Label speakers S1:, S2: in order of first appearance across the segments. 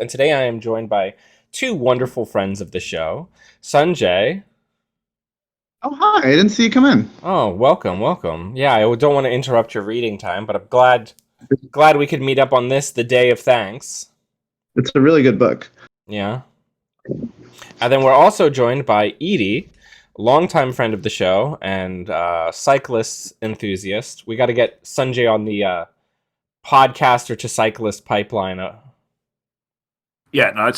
S1: and today I am joined by two wonderful friends of the show, Sanjay.
S2: Oh, hi. I didn't see you come in.
S1: Oh, welcome, welcome. Yeah, I don't want to interrupt your reading time, but I'm glad we could meet up on this, the day of thanks.
S2: It's a really good book.
S1: Yeah. And then we're also joined by Eady, longtime friend of the show and cyclist enthusiast. We got to get Sanjay on the podcaster to cyclist pipeline.
S3: Yeah, no,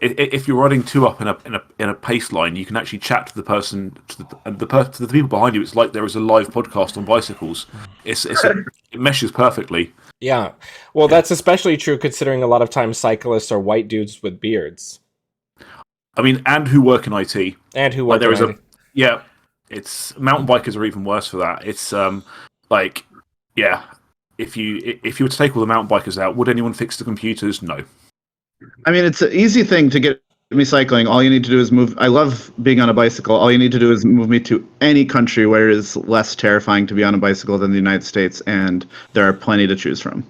S3: if you're riding two up in a pace line, you can actually chat to the person to the people behind you. It's like there is a live podcast on bicycles. It meshes perfectly.
S1: Yeah, well, that's especially true considering a lot of times cyclists are white dudes with beards.
S3: I mean, and who work in IT,
S1: and who work in IT.
S3: Yeah, it's mountain bikers are even worse for that. It's if you were to take all the mountain bikers out, would anyone fix the computers? No.
S2: I mean, it's an easy thing to get me cycling. All you need to do is move. I love being on a bicycle. All you need to do is move me to any country where it is less terrifying to be on a bicycle than the United States, and there are plenty to choose from.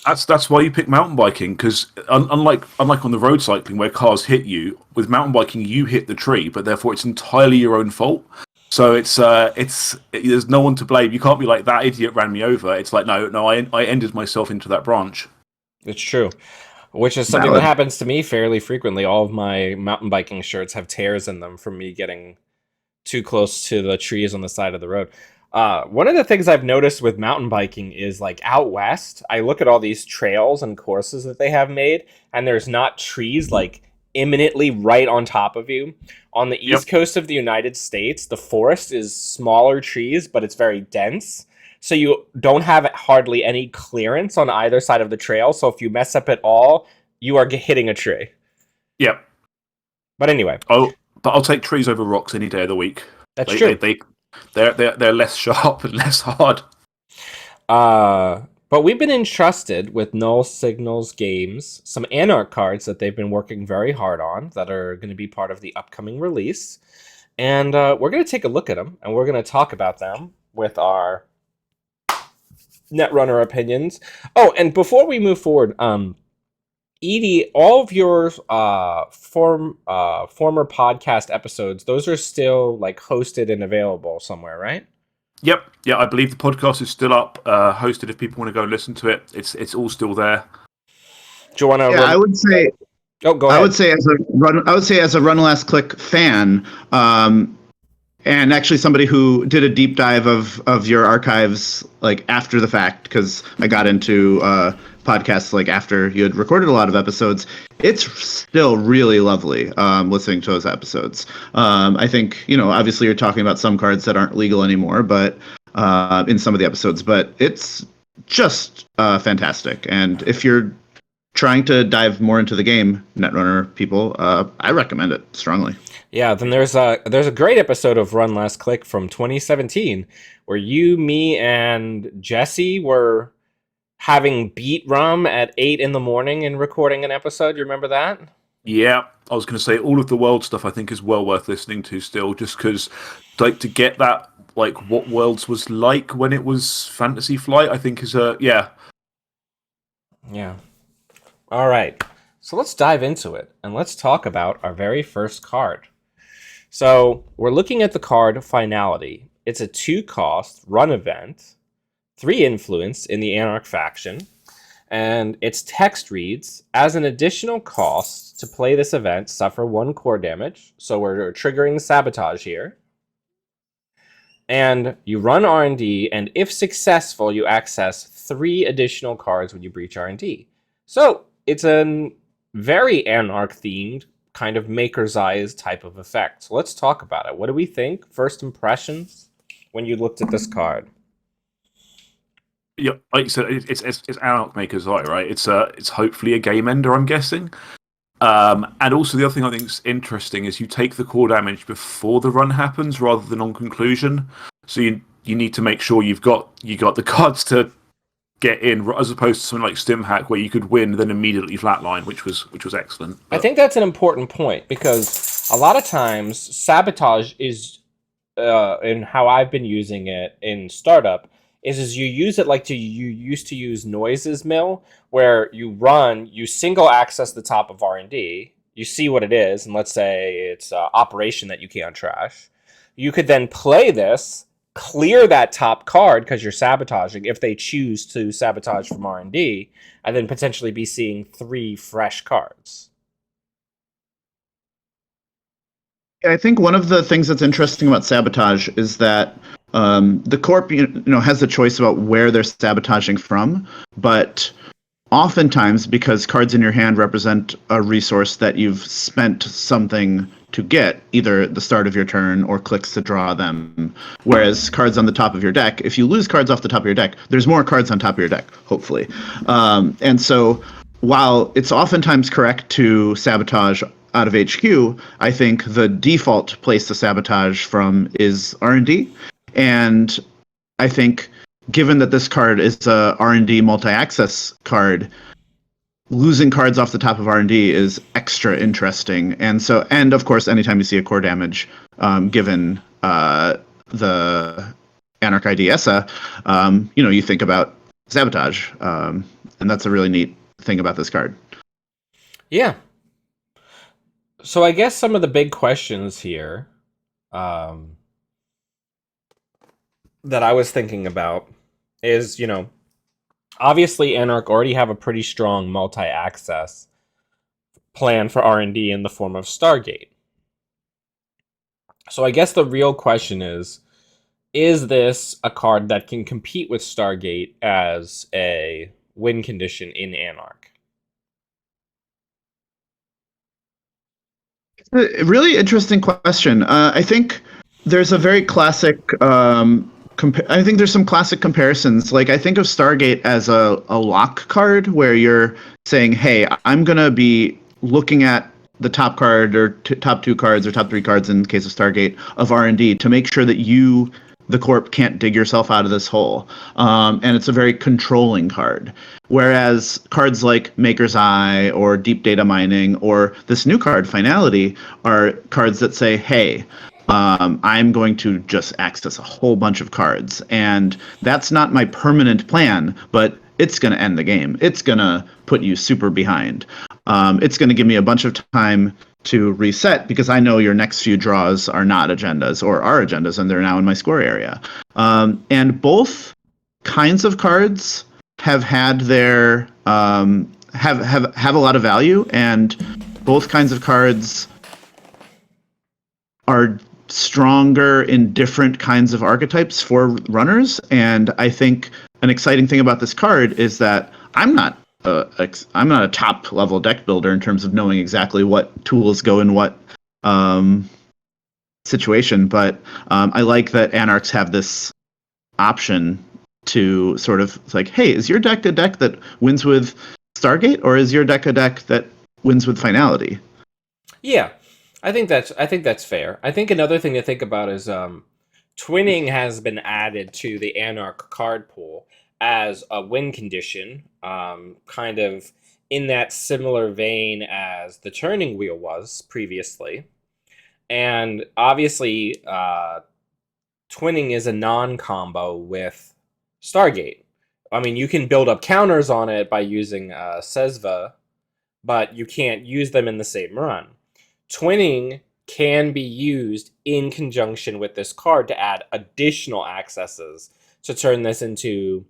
S3: That's why you pick mountain biking, because unlike on the road cycling where cars hit you, with mountain biking you hit the tree, but therefore it's entirely your own fault. So it's there's no one to blame. You can't be like, that idiot ran me over. It's like, no, I ended myself into that branch.
S1: It's true. Which is something that happens to me fairly frequently. All of my mountain biking shirts have tears in them from me getting too close to the trees on the side of the road. One of the things I've noticed with mountain biking is, like, out west, I look at all these trails and courses that they have made, and there's not trees, like, imminently right on top of you. On the east coast of the United States, the forest is smaller trees, but it's very dense. So you don't have hardly any clearance on either side of the trail. So if you mess up at all, you are hitting a tree.
S3: Yep.
S1: But anyway.
S3: Oh, but I'll take trees over rocks any day of the week.
S1: That's true.
S3: They're less sharp and less hard.
S1: But we've been entrusted with Null Signals Games some Anarch cards that they've been working very hard on that are going to be part of the upcoming release. And we're going to take a look at them, and we're going to talk about them with our Netrunner opinions. Oh, and before we move forward, Eady, all of your former podcast episodes, those are still, like, hosted and available somewhere, right?
S3: Yep. Yeah, I believe the podcast is still up, hosted. If people want to go and listen to it, it's all still there.
S1: Do you want to?
S2: Yeah, I would say.
S1: Oh, go ahead.
S2: I would say as a Run Last Click fan, and actually somebody who did a deep dive of your archives, like, after the fact, because I got into podcasts, like, after you had recorded a lot of episodes. It's still really lovely listening to those episodes. I think, obviously you're talking about some cards that aren't legal anymore, but in some of the episodes, but it's just fantastic. And if you're trying to dive more into the game, Netrunner people, I recommend it strongly.
S1: Yeah, then there's a great episode of Run Last Click from 2017 where you, me, and Jesse were having beat rum at 8 in the morning and recording an episode. You remember that?
S3: Yeah, I was going to say all of the world stuff I think is well worth listening to still, just because, like, to get that, like, what Worlds was like when it was Fantasy Flight, I think is yeah.
S1: Yeah. All right. So let's dive into it and let's talk about our very first card. So we're looking at the card Finality. It's a 2-cost run event, 3 influence in the Anarch faction, and its text reads, as an additional cost to play this event, suffer 1 core damage. So we're triggering Sabotage here. And you run R&D, and if successful, you access 3 additional cards when you breach R&D. So it's a very Anarch-themed, kind of Maker's Eyes type of effect. So let's talk about it. What do we think? First impressions when you looked at this card?
S3: Yeah, like you said, it's Anarch Maker's Eye, right? It's hopefully a game ender, I'm guessing. And also the other thing I think is interesting is you take the core damage before the run happens rather than on conclusion. So you need to make sure you got the cards to get in, as opposed to something like Stimhack where you could win then immediately flatline, which was excellent.
S1: But I think that's an important point because a lot of times Sabotage is, in how I've been using it in Startup, is you use it like you used to use Noises Mill, where you single access the top of R&D, you see what it is, and let's say it's operation that you can't trash. You could then play this, clear that top card because you're sabotaging if they choose to sabotage from R&D, and then potentially be seeing 3 fresh cards.
S2: I think one of the things that's interesting about sabotage is that the corp, has the choice about where they're sabotaging from, but oftentimes, because cards in your hand represent a resource that you've spent something to get, either at the start of your turn or clicks to draw them, whereas cards on the top of your deck, if you lose cards off the top of your deck, there's more cards on top of your deck, hopefully. And so while it's oftentimes correct to sabotage out of HQ, I think the default place to sabotage from is R&D. And I think given that this card is a R&D multi-access card, losing cards off the top of R&D is extra interesting. And of course, anytime you see a core damage, given the Anarch ID ESSA, you think about sabotage. And that's a really neat thing about this card.
S1: Yeah. So I guess some of the big questions here that I was thinking about is, obviously Anarch already have a pretty strong multi-access plan for R&D in the form of Stargate. So I guess the real question is this a card that can compete with Stargate as a win condition in Anarch?
S2: A really interesting question. I think there's a very classic I think there's some classic comparisons. Like, I think of Stargate as a lock card where you're saying, hey, I'm going to be looking at the top card or top 2 cards or top 3 cards in the case of Stargate of R&D to make sure that you, the corp, can't dig yourself out of this hole. And it's a very controlling card. Whereas cards like Maker's Eye or Deep Data Mining or this new card, Finality, are cards that say, hey, I'm going to just access a whole bunch of cards. And that's not my permanent plan, but it's going to end the game. It's going to put you super behind. It's going to give me a bunch of time to reset because I know your next few draws are not agendas or are agendas and they're now in my score area. And both kinds of cards have had their have a lot of value, and both kinds of cards are stronger in different kinds of archetypes for runners. And I think an exciting thing about this card is that I'm not a top level deck builder in terms of knowing exactly what tools go in what situation, but I like that Anarchs have this option to sort of like, hey, is your deck a deck that wins with Stargate, or is your deck a deck that wins with Finality?
S1: Yeah. I think that's fair. I think another thing to think about is twinning has been added to the Anarch card pool as a win condition, kind of in that similar vein as the turning wheel was previously. And obviously, twinning is a non-combo with Stargate. I mean, you can build up counters on it by using Sesva, but you can't use them in the same run. Twinning can be used in conjunction with this card to add additional accesses to turn this into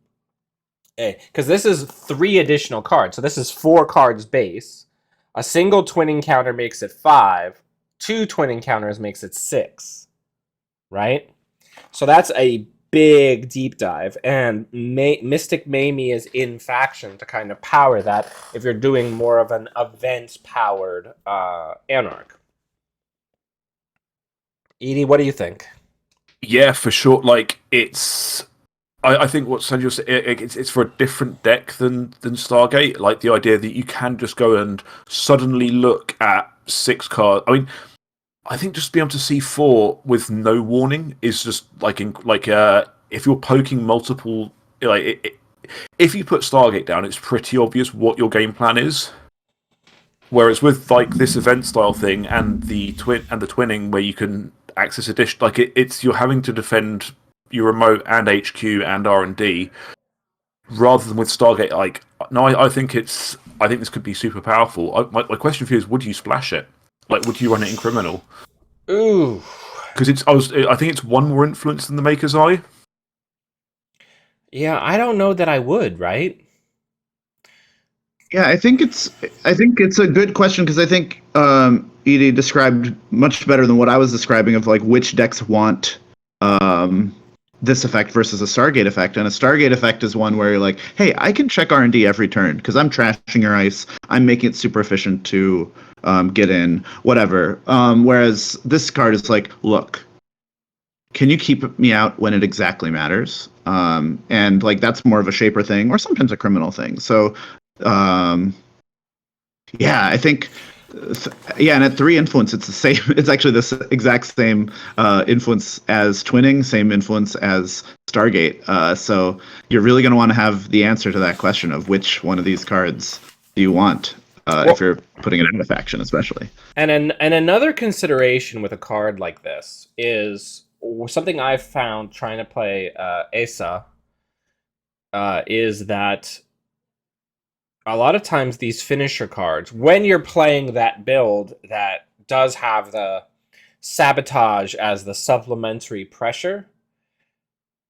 S1: a... Because this is 3 additional cards. So this is 4 cards base. A single twinning counter makes it 5. 2 twinning counters makes it 6. Right? So that's a big deep dive. And Mystic Mamie is in faction to kind of power that if you're doing more of an event-powered Anarch. Eady, what do you think?
S3: Yeah, for sure. Like, I think what Sanjay said, it's for a different deck than Stargate. Like, the idea that you can just go and suddenly look at 6 cards. I mean, I think just being able to see 4 with no warning is just if you're poking multiple, if you put Stargate down, it's pretty obvious what your game plan is. Whereas with like this event style thing and the twinning where you can access addition, it's you're having to defend your remote and HQ and R&D, rather than with Stargate. Like, no, I think this could be super powerful. My question for you is, would you splash it? Like, would you run it in criminal?
S1: Ooh.
S3: Because I think it's one more influence than the Maker's Eye.
S1: Yeah, I don't know that I would, right?
S2: Yeah, I think it's a good question because I think Edie described much better than what I was describing of like which decks want this effect versus a Stargate effect. And a Stargate effect is one where you're like, hey, I can check R&D every turn because I'm trashing your ice. I'm making it super efficient to get in, whatever. Whereas this card is like, look, can you keep me out when it exactly matters? And like that's more of a shaper thing or sometimes a criminal thing. So yeah, I think yeah, and at 3 influence, it's the same. It's actually the exact same influence as twinning, same influence as Stargate. So you're really going to want to have the answer to that question of which one of these cards do you want if you're putting it in a faction, especially.
S1: And another consideration with a card like this is something I've found trying to play Asa is that a lot of times these finisher cards, when you're playing that build that does have the sabotage as the supplementary pressure,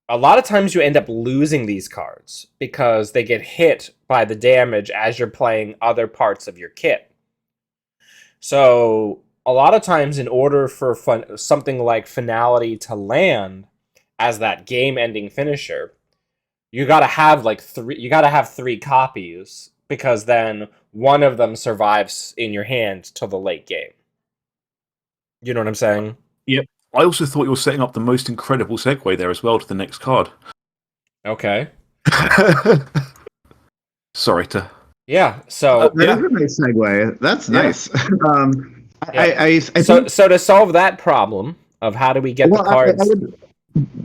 S1: a lot of times you end up losing these cards because they get hit by the damage as you're playing other parts of your kit. So a lot of times in order for something like Finality to land as that game-ending finisher, you gotta have three copies because then one of them survives in your hand till the late game. You know what I'm saying?
S3: Yep. I also thought you were setting up the most incredible segue there as well to the next card.
S1: Okay.
S3: Sorry to.
S1: Yeah. So
S2: that is a nice segue. That's nice.
S1: So to solve that problem of how do we get the cards?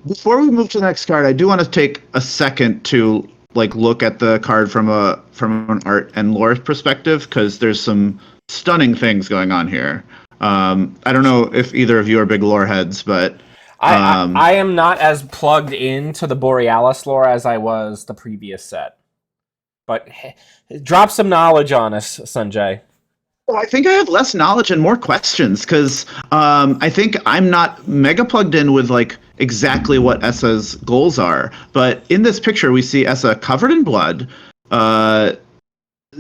S2: Before we move to the next card, I do want to take a second to like look at the card from an art and lore perspective because there's some stunning things going on here. I don't know if either of you are big lore heads, but
S1: I am not as plugged into the Borealis lore as I was the previous set. But drop some knowledge on us, Sanjay.
S2: Well, I think I have less knowledge and more questions because I think I'm not mega plugged in with like exactly what Essa's goals are. But in this picture, we see Essa covered in blood.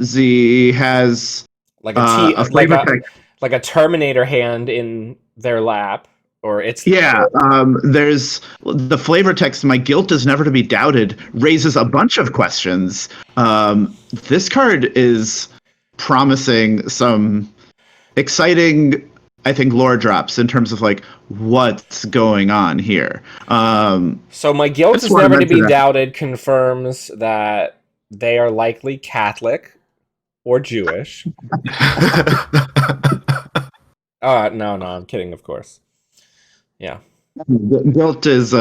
S2: Z has
S1: like a flavor like a Terminator hand in their lap, or it's
S2: there's the flavor text. My guilt is never to be doubted. Raises a bunch of questions. This card is promising some exciting, I think, lore drops in terms of like what's going on here.
S1: So my guilt is never to be doubted confirms that they are likely Catholic or Jewish. No, I'm kidding, of course. Yeah.
S2: Guilt is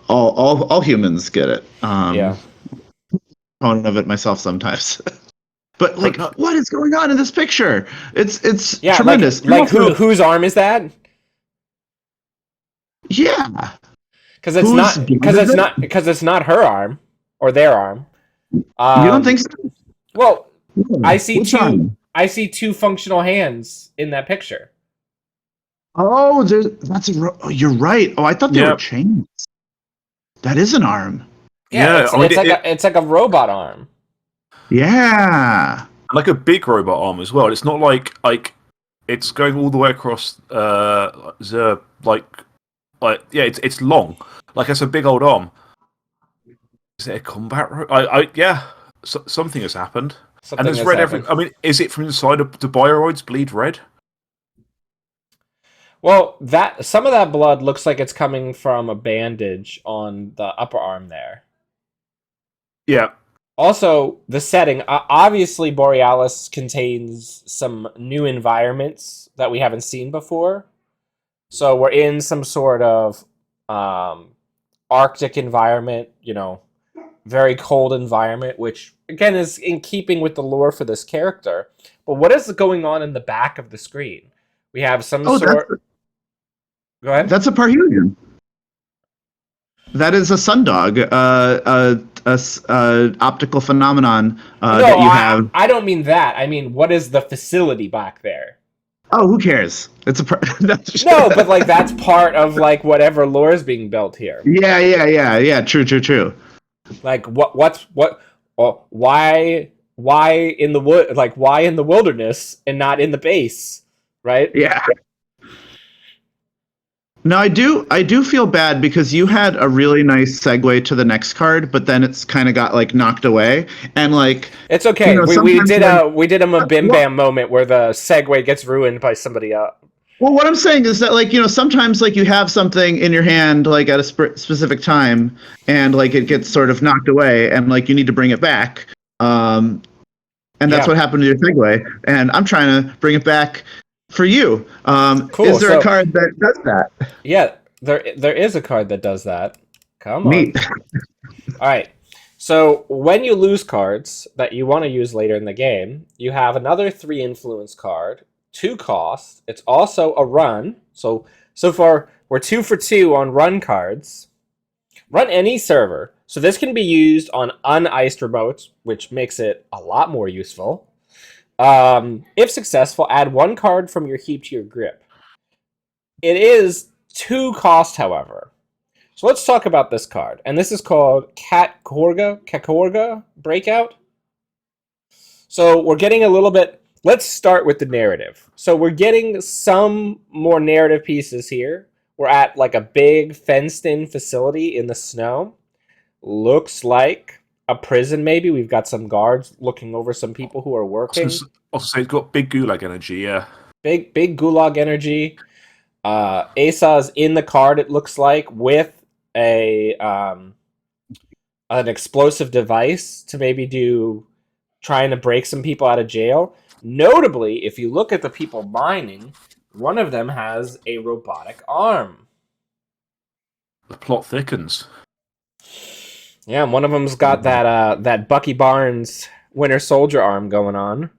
S2: all humans get it.
S1: Yeah.
S2: Proponent of it myself sometimes. But like, what is going on in this picture? It's tremendous.
S1: Like whose arm is that?
S2: Yeah.
S1: Because it's not her arm or their arm.
S2: You don't think so?
S1: Well, I see two functional hands in that picture.
S2: Oh, you're right. Oh, I thought they were chains. That is an arm.
S1: Yeah, it's like a robot arm.
S2: Yeah,
S3: like a big robot arm as well. It's not like it's going all the way across. It's long. Like it's a big old arm. Is it a combat? Something has happened. And there's red every. I mean, is it from inside? Do bioroids bleed red?
S1: Well, some of that blood looks like it's coming from a bandage on the upper arm there.
S3: Yeah.
S1: Also, the setting. Obviously, Borealis contains some new environments that we haven't seen before. So we're in some sort of Arctic environment, very cold environment, which, again, is in keeping with the lore for this character. But what is going on in the back of the screen? We have some sort... Go ahead.
S2: That's a Parhelion. That is a sundog, optical phenomenon
S1: No,
S2: that you have.
S1: I don't mean that. I mean, what is the facility back there?
S2: Oh, who cares? It's a.
S1: No, but like that's part of like whatever lore is being built here.
S2: Yeah. True.
S1: Like what? Why in the wood? Like why in the wilderness and not in the base? Right?
S2: Yeah. No, I do feel bad because you had a really nice segue to the next card, but then it's kind of got like knocked away. And like,
S1: It's okay.
S2: sometimes
S1: We did a bim bam moment where the segue gets ruined by somebody else.
S2: well, what I'm saying is that like, sometimes like you have something in your hand like at a specific time and like it gets sort of knocked away and like you need to bring it back. And that's
S1: Yeah.
S2: what happened to your segue. And I'm trying to bring it back for you.
S1: Cool.
S2: Is there a card that does that?
S1: Yeah, there is a card that does that. Come on.
S2: Neat.
S1: All right. So when you lose cards that you want to use later in the game, you have another 3 influence card, 2 cost. It's also a run. So far we're 2 for 2 on run cards. Run any server. So this can be used on uniced remotes, which makes it a lot more useful. If successful, add 1 card from your heap to your grip. It is 2 cost, however. So let's talk about this card. And this is called Kakorga Breakout. So we're getting a little bit... Let's start with the narrative. So we're getting some more narrative pieces here. We're at like a big fenced-in facility in the snow. Looks like a prison, maybe. We've got some guards looking over some people who are working.
S3: I'll say it's got big gulag energy, yeah.
S1: Big gulag energy. Asa's in the card, it looks like, with an explosive device to maybe trying to break some people out of jail. Notably, if you look at the people mining, one of them has a robotic arm.
S3: The plot thickens.
S1: Yeah, one of them's got that Bucky Barnes Winter Soldier arm going on.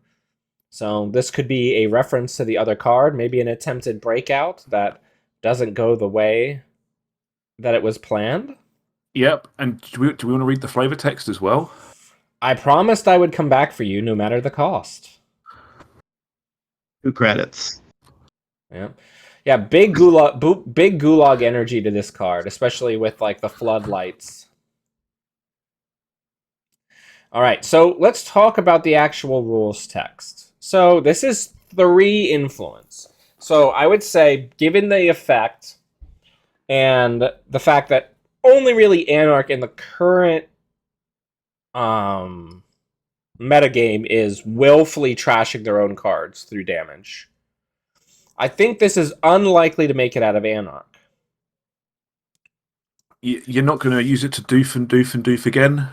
S1: So this could be a reference to the other card, maybe an attempted breakout that doesn't go the way that it was planned.
S3: Yep, and do we want to read the flavor text as well?
S1: I promised I would come back for you no matter the cost.
S2: 2 credits.
S1: Yeah, big gulag energy to this card, especially with like the floodlights. All right, so let's talk about the actual rules text. So this is 3 influence. So I would say, given the effect and the fact that only really Anarch in the current metagame is willfully trashing their own cards through damage, I think this is unlikely to make it out of Anarch.
S3: You're not going to use it to doof again?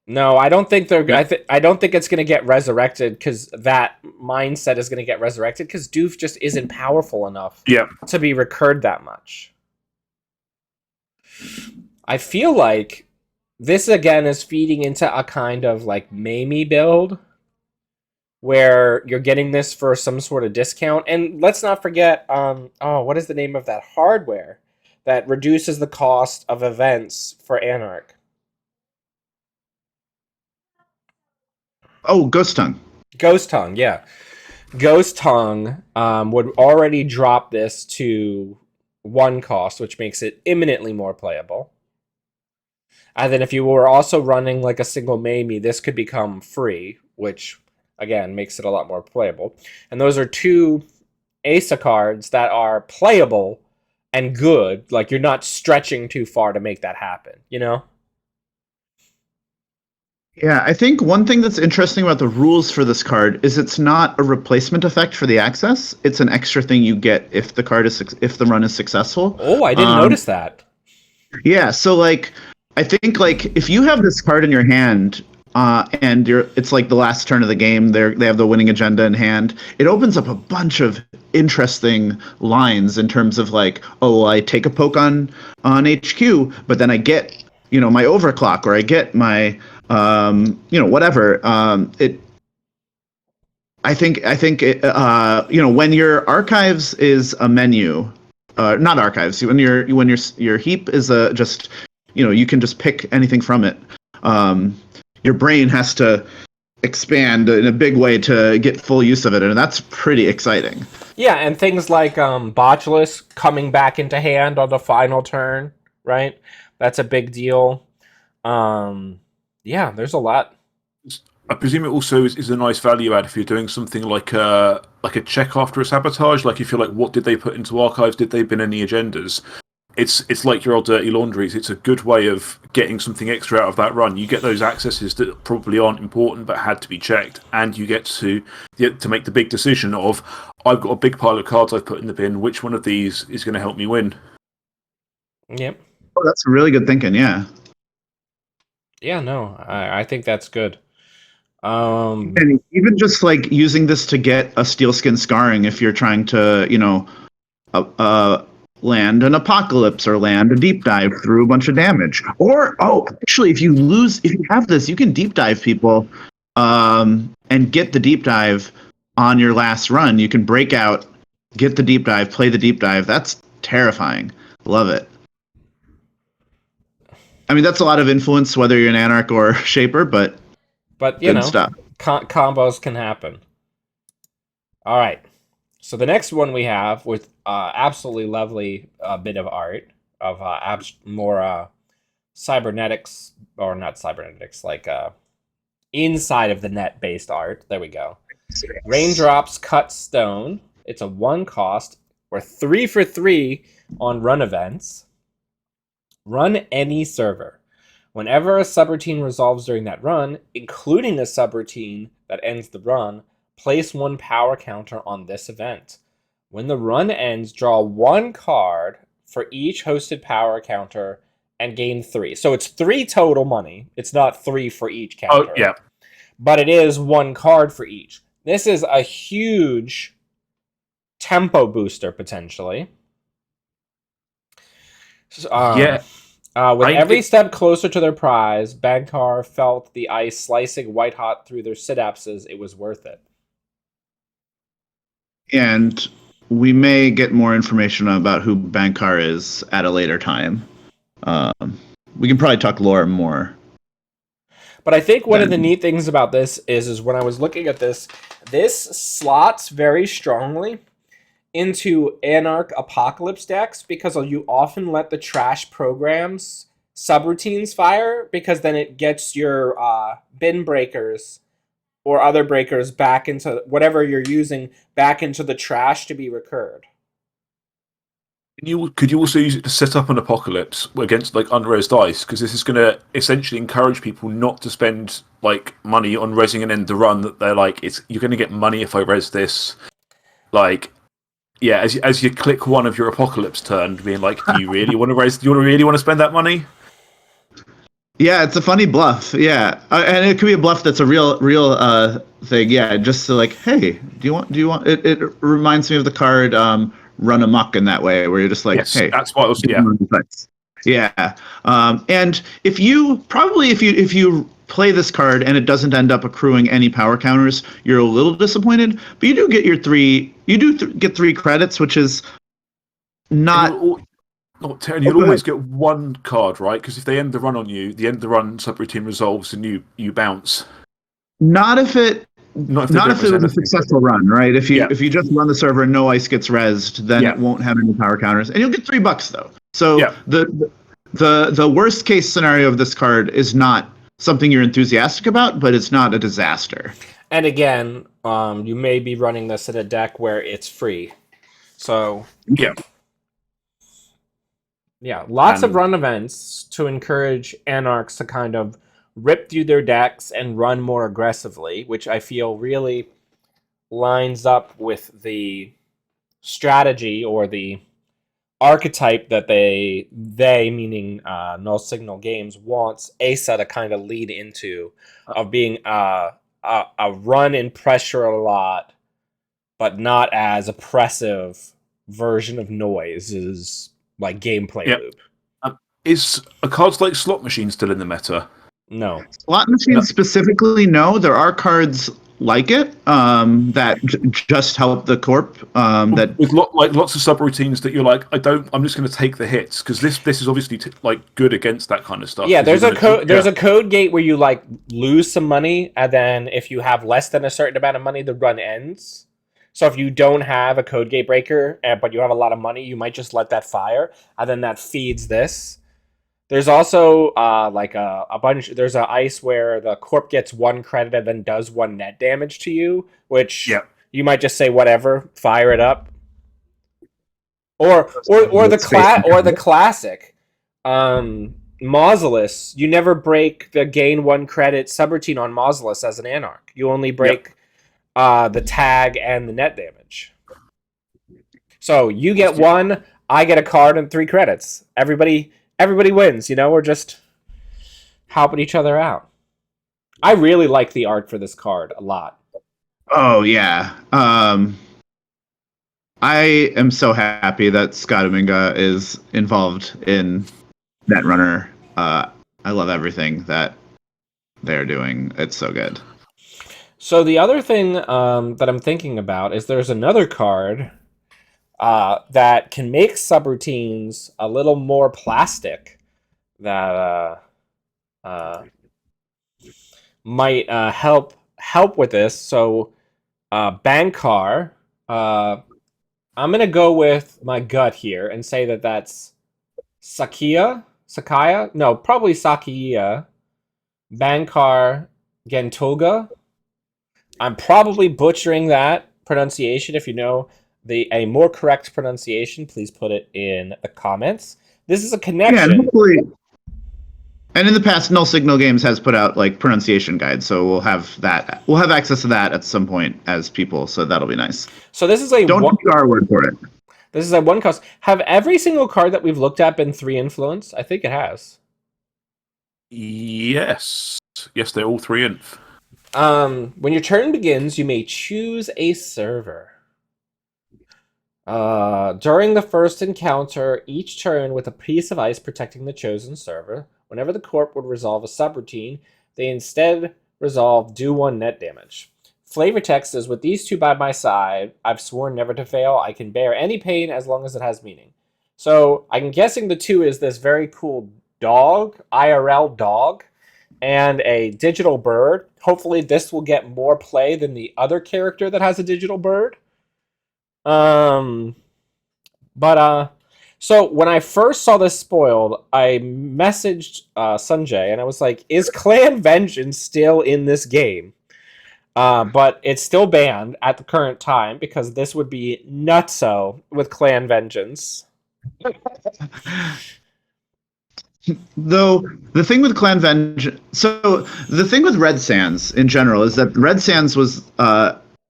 S1: No, I don't think they're.
S3: Yeah.
S1: I don't think it's going to get resurrected because that mindset is going to get resurrected because Doof just isn't powerful enough to be recurred that much. I feel like this again is feeding into a kind of like Mamie build where you're getting this for some sort of discount. And let's not forget, what is the name of that hardware that reduces the cost of events for Anarch?
S2: Oh, Ghost Tongue.
S1: Ghost Tongue, yeah. Ghost Tongue would already drop this to 1 cost, which makes it imminently more playable. And then if you were also running like a single Mamie, this could become free, which, again, makes it a lot more playable. And those are 2 Asa cards that are playable and good. Like, you're not stretching too far to make that happen, you know?
S2: Yeah, I think one thing that's interesting about the rules for this card is it's not a replacement effect for the access. It's an extra thing you get if the run is successful.
S1: Oh, I didn't notice that.
S2: Yeah, so like I think like if you have this card in your hand and it's like the last turn of the game, they have the winning agenda in hand. It opens up a bunch of interesting lines in terms of like, oh, well, I take a poke on HQ, but then I get my overclock or I get my whatever. I think when your archives is a menu not archives. When your heap is just, you can just pick anything from it. Your brain has to expand in a big way to get full use of it, and that's pretty exciting.
S1: Yeah, and things like Botulus coming back into hand on the final turn, right? That's a big deal. Yeah, there's a lot.
S3: I presume it also is a nice value add if you're doing something like a check after a sabotage. Like if you're like, what did they put into archives? Did they bin any agendas? It's like your old dirty laundries. It's a good way of getting something extra out of that run. You get those accesses that probably aren't important but had to be checked, and you get to make the big decision of, I've got a big pile of cards I've put in the bin. Which one of these is going to help me win?
S1: Yep.
S2: Oh, that's really good thinking. Yeah.
S1: Yeah, no, I think that's good.
S2: And even just like using this to get a Steelskin Scarring if you're trying to, land an Apocalypse or land a Deep Dive through a bunch of damage. Or, actually, if you have this, you can Deep Dive people and get the Deep Dive on your last run. You can break out, get the Deep Dive, play the Deep Dive. That's terrifying. Love it. I mean, that's a lot of influence, whether you're an Anarch or Shaper, but
S1: you know,
S2: stuff.
S1: Combos can happen. All right. So the next one we have with absolutely lovely bit of art of more cybernetics, or not cybernetics, like inside of the net based art. There we go. Raindrops Cut Stone. It's a 1 cost. We're 3 for 3 on run events. Run any server. Whenever a subroutine resolves during that run, including a subroutine that ends the run, place 1 power counter on this event. When the run ends, draw 1 card for each hosted power counter and gain 3. So it's 3 total money. It's not 3 for each counter.
S3: Oh, yeah.
S1: But it is 1 card for each. This is a huge tempo booster, potentially. With every step closer to their prize, Bankar felt the ice slicing white hot through their synapses. It was worth it.
S2: And we may get more information about who Bankar is at a later time. We can probably talk lore more.
S1: But I think one of the neat things about this is when I was looking at this slots very strongly into Anarch Apocalypse decks, because you often let the trash programs subroutines fire, because then it gets your bin breakers or other breakers back into whatever you're using back into the trash to be recurred.
S3: Could you also use it to set up an Apocalypse against like unres dice? Because this is going to essentially encourage people not to spend like money on resing and end the run. That they're like, you're going to get money if I res this. Like, yeah, as you click one of your Apocalypse turn, being like, do you really want to res? Do you really want to spend that money?
S2: Yeah, it's a funny bluff. Yeah, and it could be a bluff that's a real thing. Yeah, just to like, hey, do you want? It reminds me of the card Run Amok in that way, where you're just like,
S3: yes,
S2: hey,
S3: that's what I was.
S2: Yeah, and if you play this card and it doesn't end up accruing any power counters, you're a little disappointed. But you do get your 3. You do get 3 credits, which is not.
S3: Terry, you'll always get 1 card, right? Because if they end the run on you, the end of the run subroutine resolves and you bounce.
S2: Not if it was a successful run, right? If you just run the server and no ice gets rezzed, then it won't have any power counters, and you'll get $3 though. So the worst case scenario of this card is not something you're enthusiastic about, but it's not a disaster.
S1: And again, you may be running this in a deck where it's free. So lots of run events to encourage Anarchs to kind of rip through their decks and run more aggressively, which I feel really lines up with the strategy or the archetype that they meaning Null Signal Games wants ASA to kind of lead into, of being a run and pressure a lot, but not as oppressive version of noise is like gameplay loop.
S3: Is a cards like Slot Machine still in the meta?
S1: No.
S2: Slot Machine specifically, no. There are cards like it. That just help the corp. That
S3: with lots of subroutines that you're like, I'm just going to take the hits because this is obviously good against that kind of stuff.
S1: Yeah, there's a code gate where you like lose some money, and then if you have less than a certain amount of money, the run ends. So if you don't have a code gate breaker, but you have a lot of money, you might just let that fire, and then that feeds this. There's also like a bunch. There's an ice where the corp gets 1 credit and then does 1 net damage to you, which you might just say whatever, fire it up. Or the classic, Mausolus. You never break the gain 1 credit subroutine on Mausolus as an Anarch. You only break the tag and the net damage. So you get 1, I get a card and 3 credits. Everybody wins. We're just helping each other out. I really like the art for this card a lot.
S2: Oh yeah. I am so happy that Scott Dominga is involved in Netrunner. I love everything that they're doing. It's so good.
S1: So the other thing that I'm thinking about is there's another card that can make subroutines a little more plastic that might help with this. So Bankar, I'm going to go with my gut here and say that that's Sakaya? No, probably Sakaya. Bankar Gentoga. I'm probably butchering that pronunciation. If you know a more correct pronunciation, please put it in the comments. This is a connection.
S2: Yeah, and hopefully, and in the past, Null Signal Games has put out like pronunciation guides, so we'll have that. We'll have access to that at some point as people, so that'll be nice.
S1: So this is a
S2: don't take our word for it.
S1: This is a 1 cost. Have every single card that we've looked at been 3 influence? I think it has.
S3: Yes, they're all 3 inf.
S1: When your turn begins, you may choose a server. During the first encounter, each turn with a piece of ice protecting the chosen server, whenever the corp would resolve a subroutine, they instead resolve do 1 net damage. Flavor text is, with these 2 by my side, I've sworn never to fail. I can bear any pain as long as it has meaning. So I'm guessing the 2 is this very cool dog, IRL dog, and a digital bird. Hopefully this will get more play than the other character that has a digital bird. So when I first saw this spoiled, I messaged Sanjay and I was like, is Clan Vengeance still in this game? But it's still banned at the current time because this would be nutso with Clan Vengeance.
S2: Though the thing with Clan Vengeance, so the thing with Red Sands in general is that Red Sands was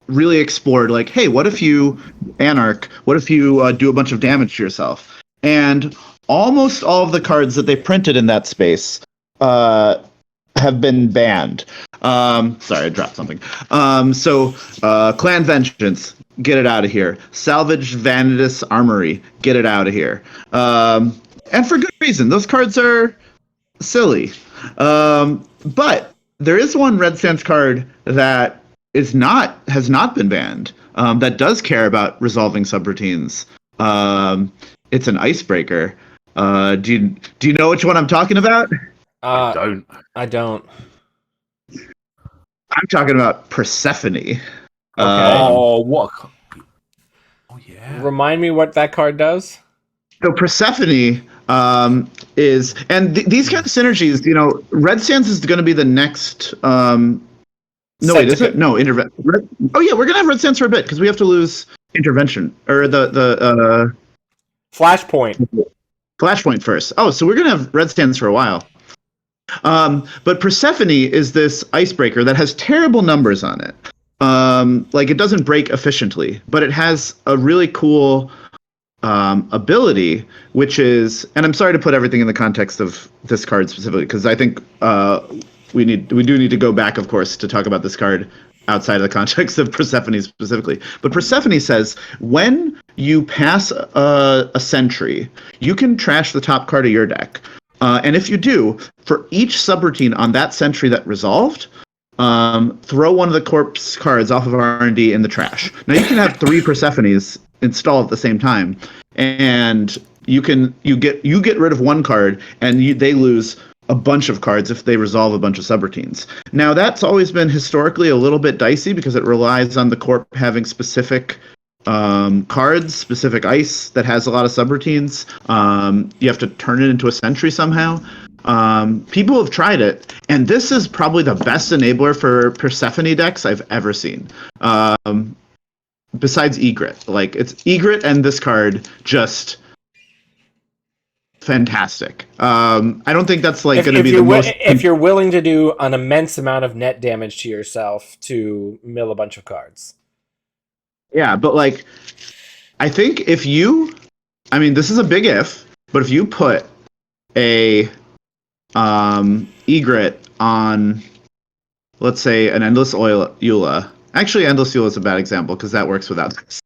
S2: really explored. Like, hey, what if you Anarch? What if you do a bunch of damage to yourself? And almost all of the cards that they printed in that space have been banned. Sorry, I dropped something. So Clan Vengeance, get it out of here. Salvage Vanitas Armory, get it out of here. And for good reason. Those cards are silly. But there is one Red Sands card that has not been banned. That does care about resolving subroutines. It's an icebreaker. Do you know which one I'm talking about?
S3: I don't.
S2: I'm talking about Persephone.
S1: Okay.
S3: What? Oh yeah.
S1: Remind me what that card does.
S2: So Persephone is, and these kind of synergies. Red Sands is going to be the next. No, wait, is it? No, intervention. Oh yeah, we're gonna have Red Sands for a bit because we have to lose intervention or the
S1: Flashpoint.
S2: Flashpoint first. Oh, so we're gonna have Red Sands for a while. But Persephone is this icebreaker that has terrible numbers on it. Like it doesn't break efficiently, but it has a really cool ability, which is, and I'm sorry to put everything in the context of this card specifically, because I think we do need to go back, of course, to talk about this card outside of the context of Persephone specifically. But Persephone says, when you pass a sentry, you can trash the top card of your deck. And if you do, for each subroutine on that sentry that resolved, throw one of the corpse cards off of R&D in the trash. Now you can have 3 Persephones installed at the same time, and you get rid of one card, and they lose a bunch of cards if they resolve a bunch of subroutines. Now that's always been historically a little bit dicey because it relies on the corp having specific cards, specific ice that has a lot of subroutines. You have to turn it into a sentry somehow. People have tried it, and this is probably the best enabler for Persephone decks I've ever seen. Besides Egret, like it's Egret and this card just fantastic. I don't think that's like going to be the most.
S1: If you're willing to do an immense amount of net damage to yourself to mill a bunch of cards.
S2: Yeah, but like, I think this is a big if, but if you put a Egret on, let's say, an Endless Eula. Actually, Endless Eula is a bad example because that works without this.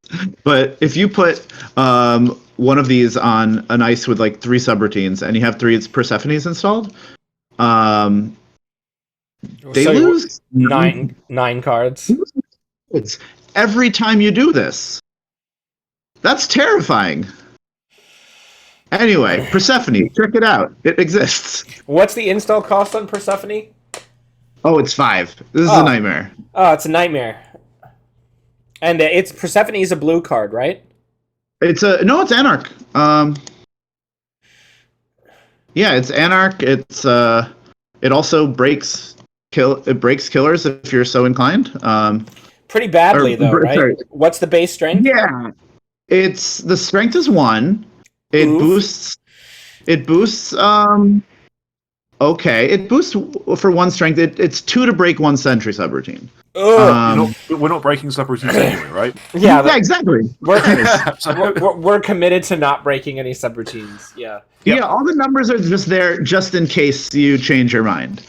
S2: But if you put one of these on an ice with like 3 subroutines and you have 3 Persephones installed, they lose
S1: 9 cards.
S2: It's every time you do this. That's terrifying. Anyway, Persephone, check it out. It exists.
S1: What's the install cost on Persephone?
S2: Oh, it's 5. This is a nightmare.
S1: Oh, it's a nightmare. And it's Persephone is a blue card, right?
S2: It's Anarch. Yeah, it's Anarch. It's it also breaks killers if you're so inclined.
S1: Pretty badly though, right? Sorry. What's the base strength?
S2: Yeah, the strength is 1. It boosts. It boosts. Okay, it boosts for 1 strength. It's 2 to break 1 sentry subroutine.
S3: We're not breaking subroutines anyway, right?
S2: Yeah, exactly.
S1: We're committed to not breaking any subroutines. Yeah.
S2: Yeah, all the numbers are just there just in case you change your mind.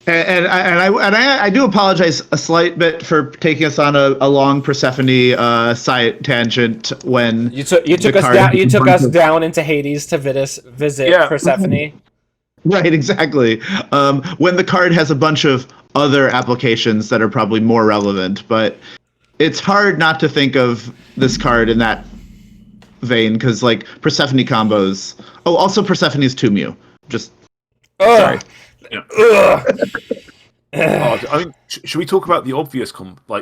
S2: And I do apologize a slight bit for taking us on a long Persephone side tangent when
S1: you took us down into Hades to visit Persephone.
S2: Right, exactly. When the card has a bunch of other applications that are probably more relevant, but it's hard not to think of this card in that vein because like Persephone combos. Oh, also Persephone's 2 Mew. Just sorry.
S3: Yeah. I mean, should we talk about the obvious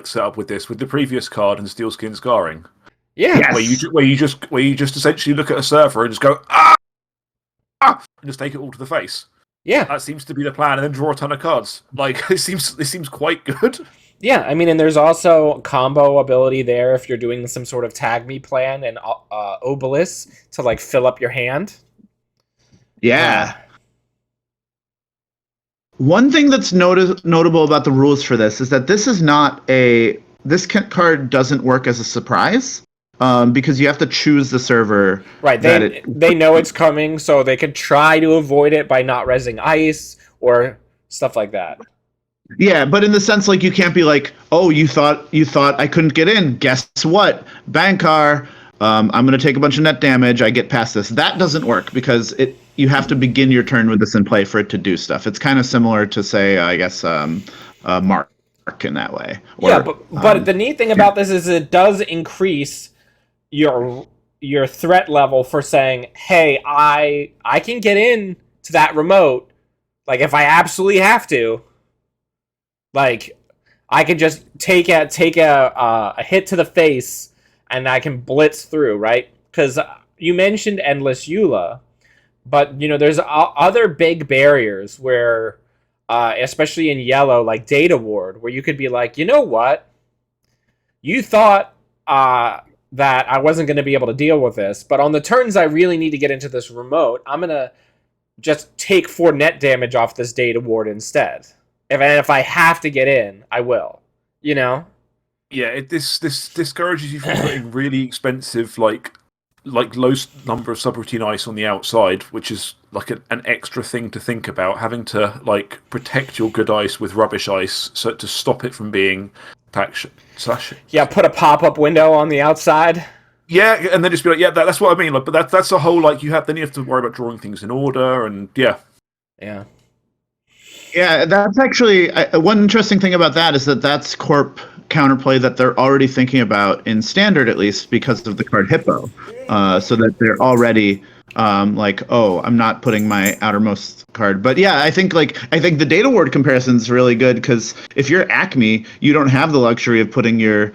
S3: setup with this, with the previous card and Steelskin Scarring?
S1: Yeah,
S2: yes.
S3: where you just essentially look at a surfer and just go and just take it all to the face.
S1: Yeah,
S3: that seems to be the plan, and then draw a ton of cards. Like it seems quite good.
S1: Yeah, I mean, and there's also combo ability there if you're doing some sort of tag me plan and Obelisk to like fill up your hand.
S2: Yeah. One thing that's notable about the rules for this is that this card doesn't work as a surprise because you have to choose the server.
S1: Right, they know it's coming, so they could try to avoid it by not rezzing ice or stuff like that.
S2: Yeah, but in the sense like you can't be like, oh, you thought I couldn't get in. Guess what? Bankar, I'm going to take a bunch of net damage. I get past this. That doesn't work because you have to begin your turn with this in play for it to do stuff. It's kind of similar to, say, I guess, Mark in that way.
S1: Or, but the neat thing about this is it does increase your threat level for saying, hey, I can get in to that remote, like if I absolutely have to. Like I could just take a hit to the face and I can blitz through, right? Because you mentioned Endless Eula. But, there's other big barriers where, especially in yellow, like Data Ward, where you could be like, you know what? You thought that I wasn't going to be able to deal with this, but on the turns I really need to get into this remote, I'm going to just take 4 net damage off this Data Ward instead. If I have to get in, I will. Yeah,
S3: this discourages you from putting really expensive, like low number of subroutine ice on the outside, which is like an extra thing to think about, having to like protect your good ice with rubbish ice so to stop it from being
S1: put a pop-up window on the outside.
S3: Yeah, and then just be like, that's what I mean. Like, but that's a whole then you have to worry about drawing things in order, and yeah.
S2: Yeah, that's actually one interesting thing about that is that that's corp counterplay that they're already thinking about in standard, at least because of the card Hippo, so that they're already like, oh, I'm not putting my outermost card. But yeah, I think the data ward comparison is really good because if you're Acme, you don't have the luxury of putting your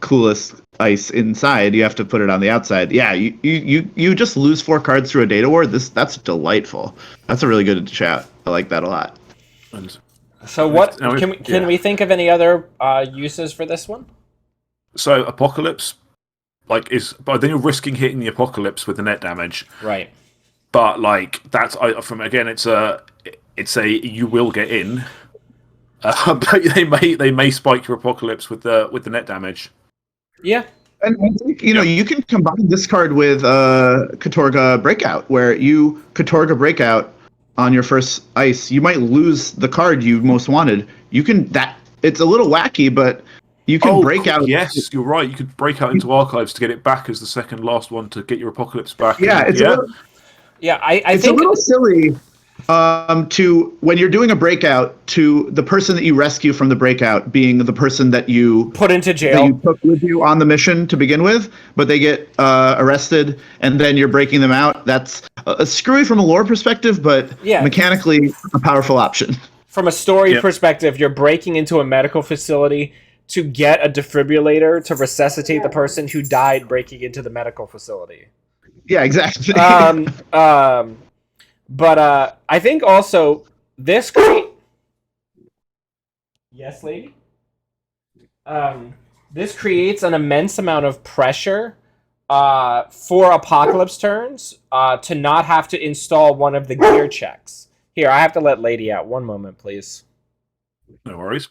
S2: coolest ice inside. You have to put it on the outside. Yeah, you just lose 4 cards through a data ward. That's delightful. That's a really good chat. I like that a lot.
S1: So what can we think of any other uses for this one?
S3: So Apocalypse, but then you're risking hitting the Apocalypse with the net damage,
S1: right?
S3: But that's it's a you will get in, but they may spike your Apocalypse with the net damage.
S1: Yeah.
S2: And I think, you can combine this card with Katorga Breakout, where you Katorga Breakout on your first ice. You might lose the card you most wanted. It's a little wacky, but you can break out.
S3: Yes, you're right. You could break out into Archives to get it back as the second last one to get your Apocalypse back.
S2: Yeah,
S3: I
S2: think a little silly. To when you're doing a breakout, to the person that you rescue from the breakout being the person that you
S1: put into jail,
S2: that you took with you on the mission to begin with, but they get arrested, and then you're breaking them out. That's screwy from a lore perspective, but mechanically a powerful option.
S1: From a story perspective, you're breaking into a medical facility to get a defibrillator to resuscitate the person who died breaking into the medical facility.
S2: Yeah, exactly.
S1: But I think also this yes, lady. This creates an immense amount of pressure for Apocalypse turns to not have to install one of the gear checks. Here, I have to let Lady out. One moment, please.
S3: No worries.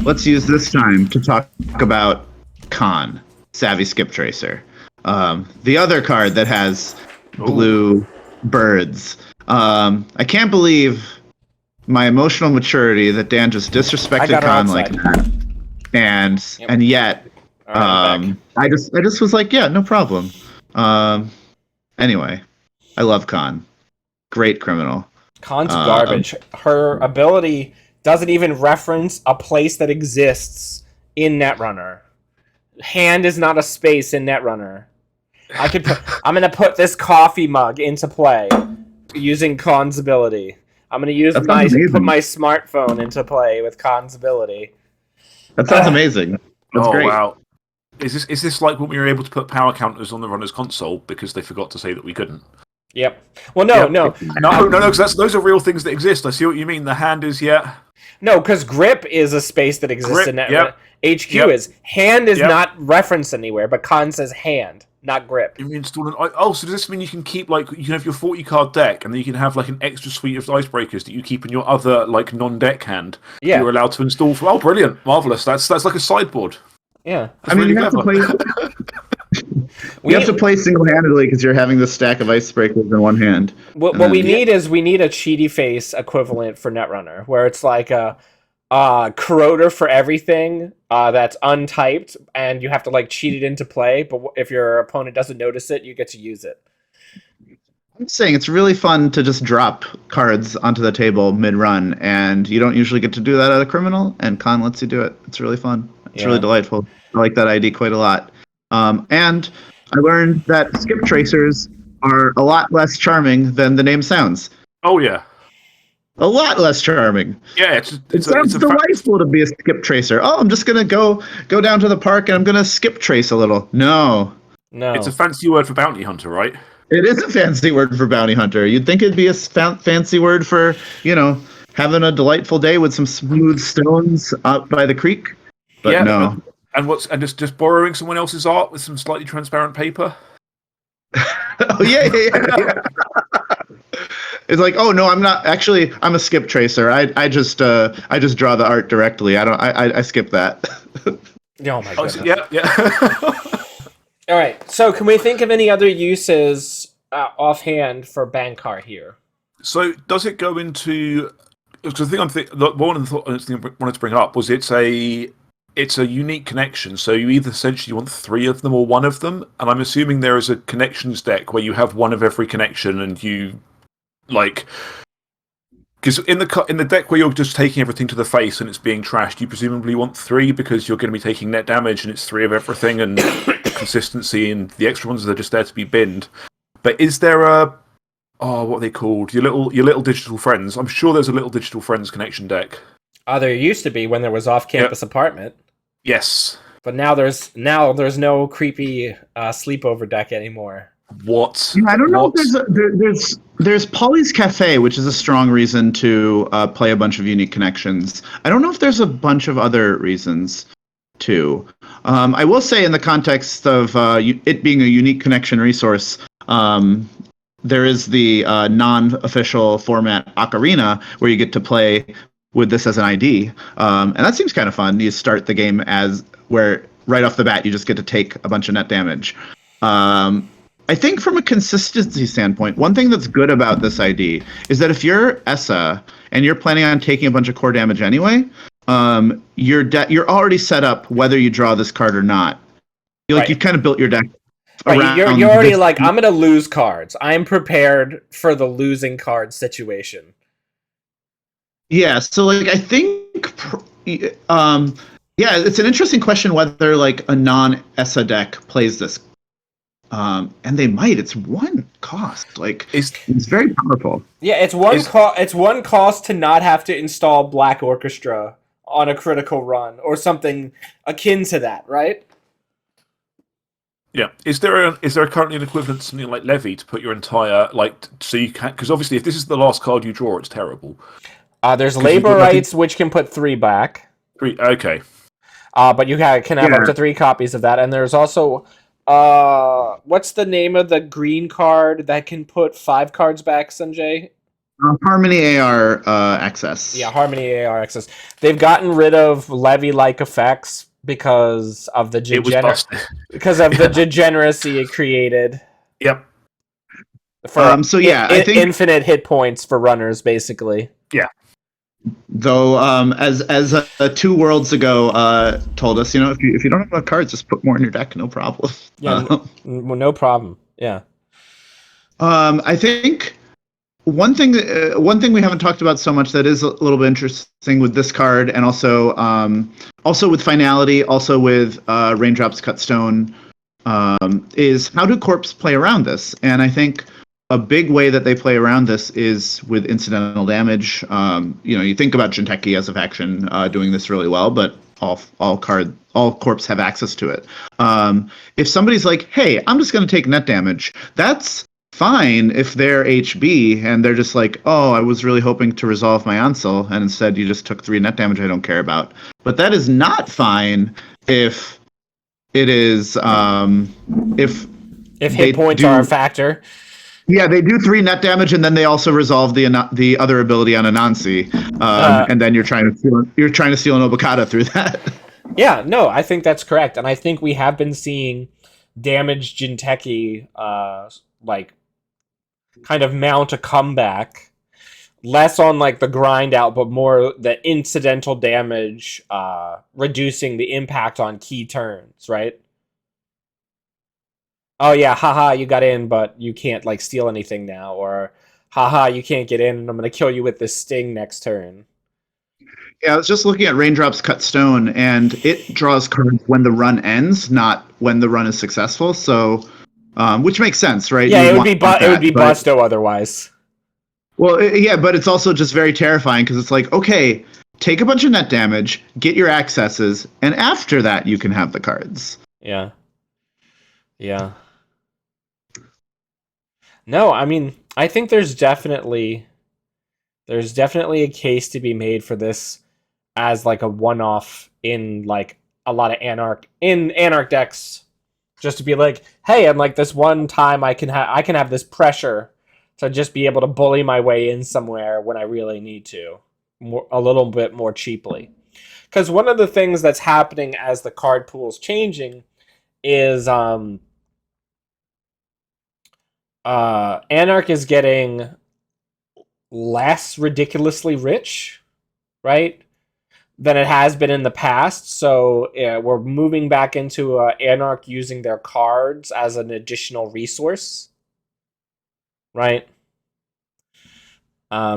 S2: Let's use this time to talk about Khan, Savvy Skip Tracer. The other card that has blue birds. I can't believe my emotional maturity that Dan just disrespected Khan like that, and yet I just was like, yeah, no problem. Anyway, I love Khan. Great criminal.
S1: Khan's garbage. Her ability doesn't even reference a place that exists in Netrunner. Hand is not a space in Netrunner. I'm gonna put this coffee mug into play using Khan's ability. I'm gonna put my smartphone into play with Khan's ability.
S2: That sounds amazing. That's great.
S3: Wow. Is this like when we were able to put power counters on the runner's console because they forgot to say that we couldn't?
S1: Yep. Well, no,
S3: because those are real things that exist. I see what you mean. The hand is
S1: No, because grip is a space that exists in that. HQ is hand is not referenced anywhere, but Khan says hand, not grip.
S3: You install so does this mean you can keep you can have your 40 card deck, and then you can have an extra suite of icebreakers that you keep in your other non-deck hand?
S1: Yeah,
S3: you're allowed to install. Oh, brilliant, marvelous! That's like a sideboard.
S1: Yeah,
S2: I mean, you have to play. You have to play single-handedly because you're having this stack of icebreakers in one hand.
S1: What we need is a cheaty face equivalent for Netrunner, where it's like a corroder for everything that's untyped, and you have to cheat it into play. But if your opponent doesn't notice it, you get to use it.
S2: I'm saying it's really fun to just drop cards onto the table mid-run, and you don't usually get to do that at a criminal, and Khan lets you do it. It's really fun. It's really delightful. I like that ID quite a lot. And I learned that skip tracers are a lot less charming than the name sounds.
S3: Oh, yeah.
S2: A lot less charming.
S3: Yeah,
S2: it sounds delightful to be a skip tracer. Oh, I'm just going to go down to the park and I'm going to skip trace a little. No.
S3: It's a fancy word for bounty hunter, right?
S2: It is a fancy word for bounty hunter. You'd think it'd be a fancy word for, having a delightful day with some smooth stones out by the creek. But no.
S3: And just borrowing someone else's art with some slightly transparent paper?
S2: Oh, yeah. It's like, oh no, I'm not actually. I'm a skip tracer. I just draw the art directly. I skip that.
S1: Oh my god.
S3: Yeah.
S1: All right. So, can we think of any other uses offhand for Bankar here?
S3: So, does it go into? Because the thing one of the things I wanted to bring up was it's a unique connection. So you either essentially want 3 of them or 1 of them, and I'm assuming there is a connections deck where you have 1 of every connection, and you Like, because in the deck where you're just taking everything to the face and it's being trashed, you presumably want 3 because you're going to be taking net damage and it's 3 of everything and consistency, and the extra ones are just there to be binned. But is there what are they called? Your little digital friends. I'm sure there's a little digital friends connection deck.
S1: There used to be when there was off-campus apartment.
S3: Yes.
S1: But now there's no creepy sleepover deck anymore.
S3: What?
S2: I don't know if there's Polly's Cafe, which is a strong reason to play a bunch of unique connections. I don't know if there's a bunch of other reasons too. I will say, in the context of it being a unique connection resource, there is the non-official format Ocarina, where you get to play with this as an ID, and that seems kind of fun. You start the game as where right off the bat you just get to take a bunch of net damage. I think from a consistency standpoint, one thing that's good about this ID is that if you're Essa and you're planning on taking a bunch of core damage anyway, you're already set up whether you draw this card or not. You've kind of built your deck.
S1: Right, you're already like, I'm gonna lose cards. I'm prepared for the losing card situation.
S2: Yeah, so like I think, it's an interesting question whether like a non-Essa deck plays this. And they might. It's 1 cost. Like it's very powerful.
S1: Yeah, it's one cost to not have to install Black Orchestra on a critical run or something akin to that, right?
S3: Yeah. Is there currently an equivalent to something like Levy to put your entire so you can, because obviously if this is the last card you draw, it's terrible.
S1: There's Labor Rights, which can put 3 back.
S3: 3. Okay.
S1: But you can have up to 3 copies of that, and there's also. What's the name of the green card that can put 5 cards back, Sanjay?
S2: Harmony AR access.
S1: Yeah, Harmony AR access. They've gotten rid of levy-like effects because of the degeneracy it created.
S3: Yep.
S1: I think infinite hit points for runners, basically.
S3: Yeah.
S2: Though, as 2 worlds ago told us, if you don't have enough cards, just put more in your deck, no problem.
S1: Yeah, no problem. Yeah.
S2: I think one thing we haven't talked about so much that is a little bit interesting with this card, and also with Finality, also with Raindrops Cut Stone, is how do corps play around this? And I think a big way that they play around this is with incidental damage. You think about Jinteki as a faction doing this really well, but all corps have access to it. If somebody's like, "Hey, I'm just going to take net damage," that's fine if they're HB and they're just like, "Oh, I was really hoping to resolve my Ansel, and instead you just took 3 net damage I don't care about." But that is not fine if it is if
S1: hit points are a factor.
S2: Yeah, they do 3 net damage, and then they also resolve the other ability on Anansi, and then you're trying to steal an Obokata through that.
S1: Yeah, no, I think that's correct, and I think we have been seeing damaged Jinteki kind of mount a comeback, less on the grind out, but more the incidental damage, reducing the impact on key turns, right? Oh yeah, haha, you got in, but you can't steal anything now, or haha, you can't get in, and I'm gonna kill you with this sting next turn.
S2: Yeah, I was just looking at Raindrops Cut Stone, and it draws cards when the run ends, not when the run is successful. So, which makes sense, right?
S1: Yeah, it would be Busto otherwise.
S2: Well, yeah, but it's also just very terrifying because it's like, okay, take a bunch of net damage, get your accesses, and after that you can have the cards.
S1: Yeah. Yeah. No, I mean, I think there's definitely a case to be made for this as a one-off in a lot of Anarch decks, just to be like, hey, and this one time I can have this pressure to just be able to bully my way in somewhere when I really need to, a little bit more cheaply. Because one of the things that's happening as the card pool's changing is Anarch is getting less ridiculously rich, right, than it has been in the past. So we're moving back into Anarch using their cards as an additional resource, right?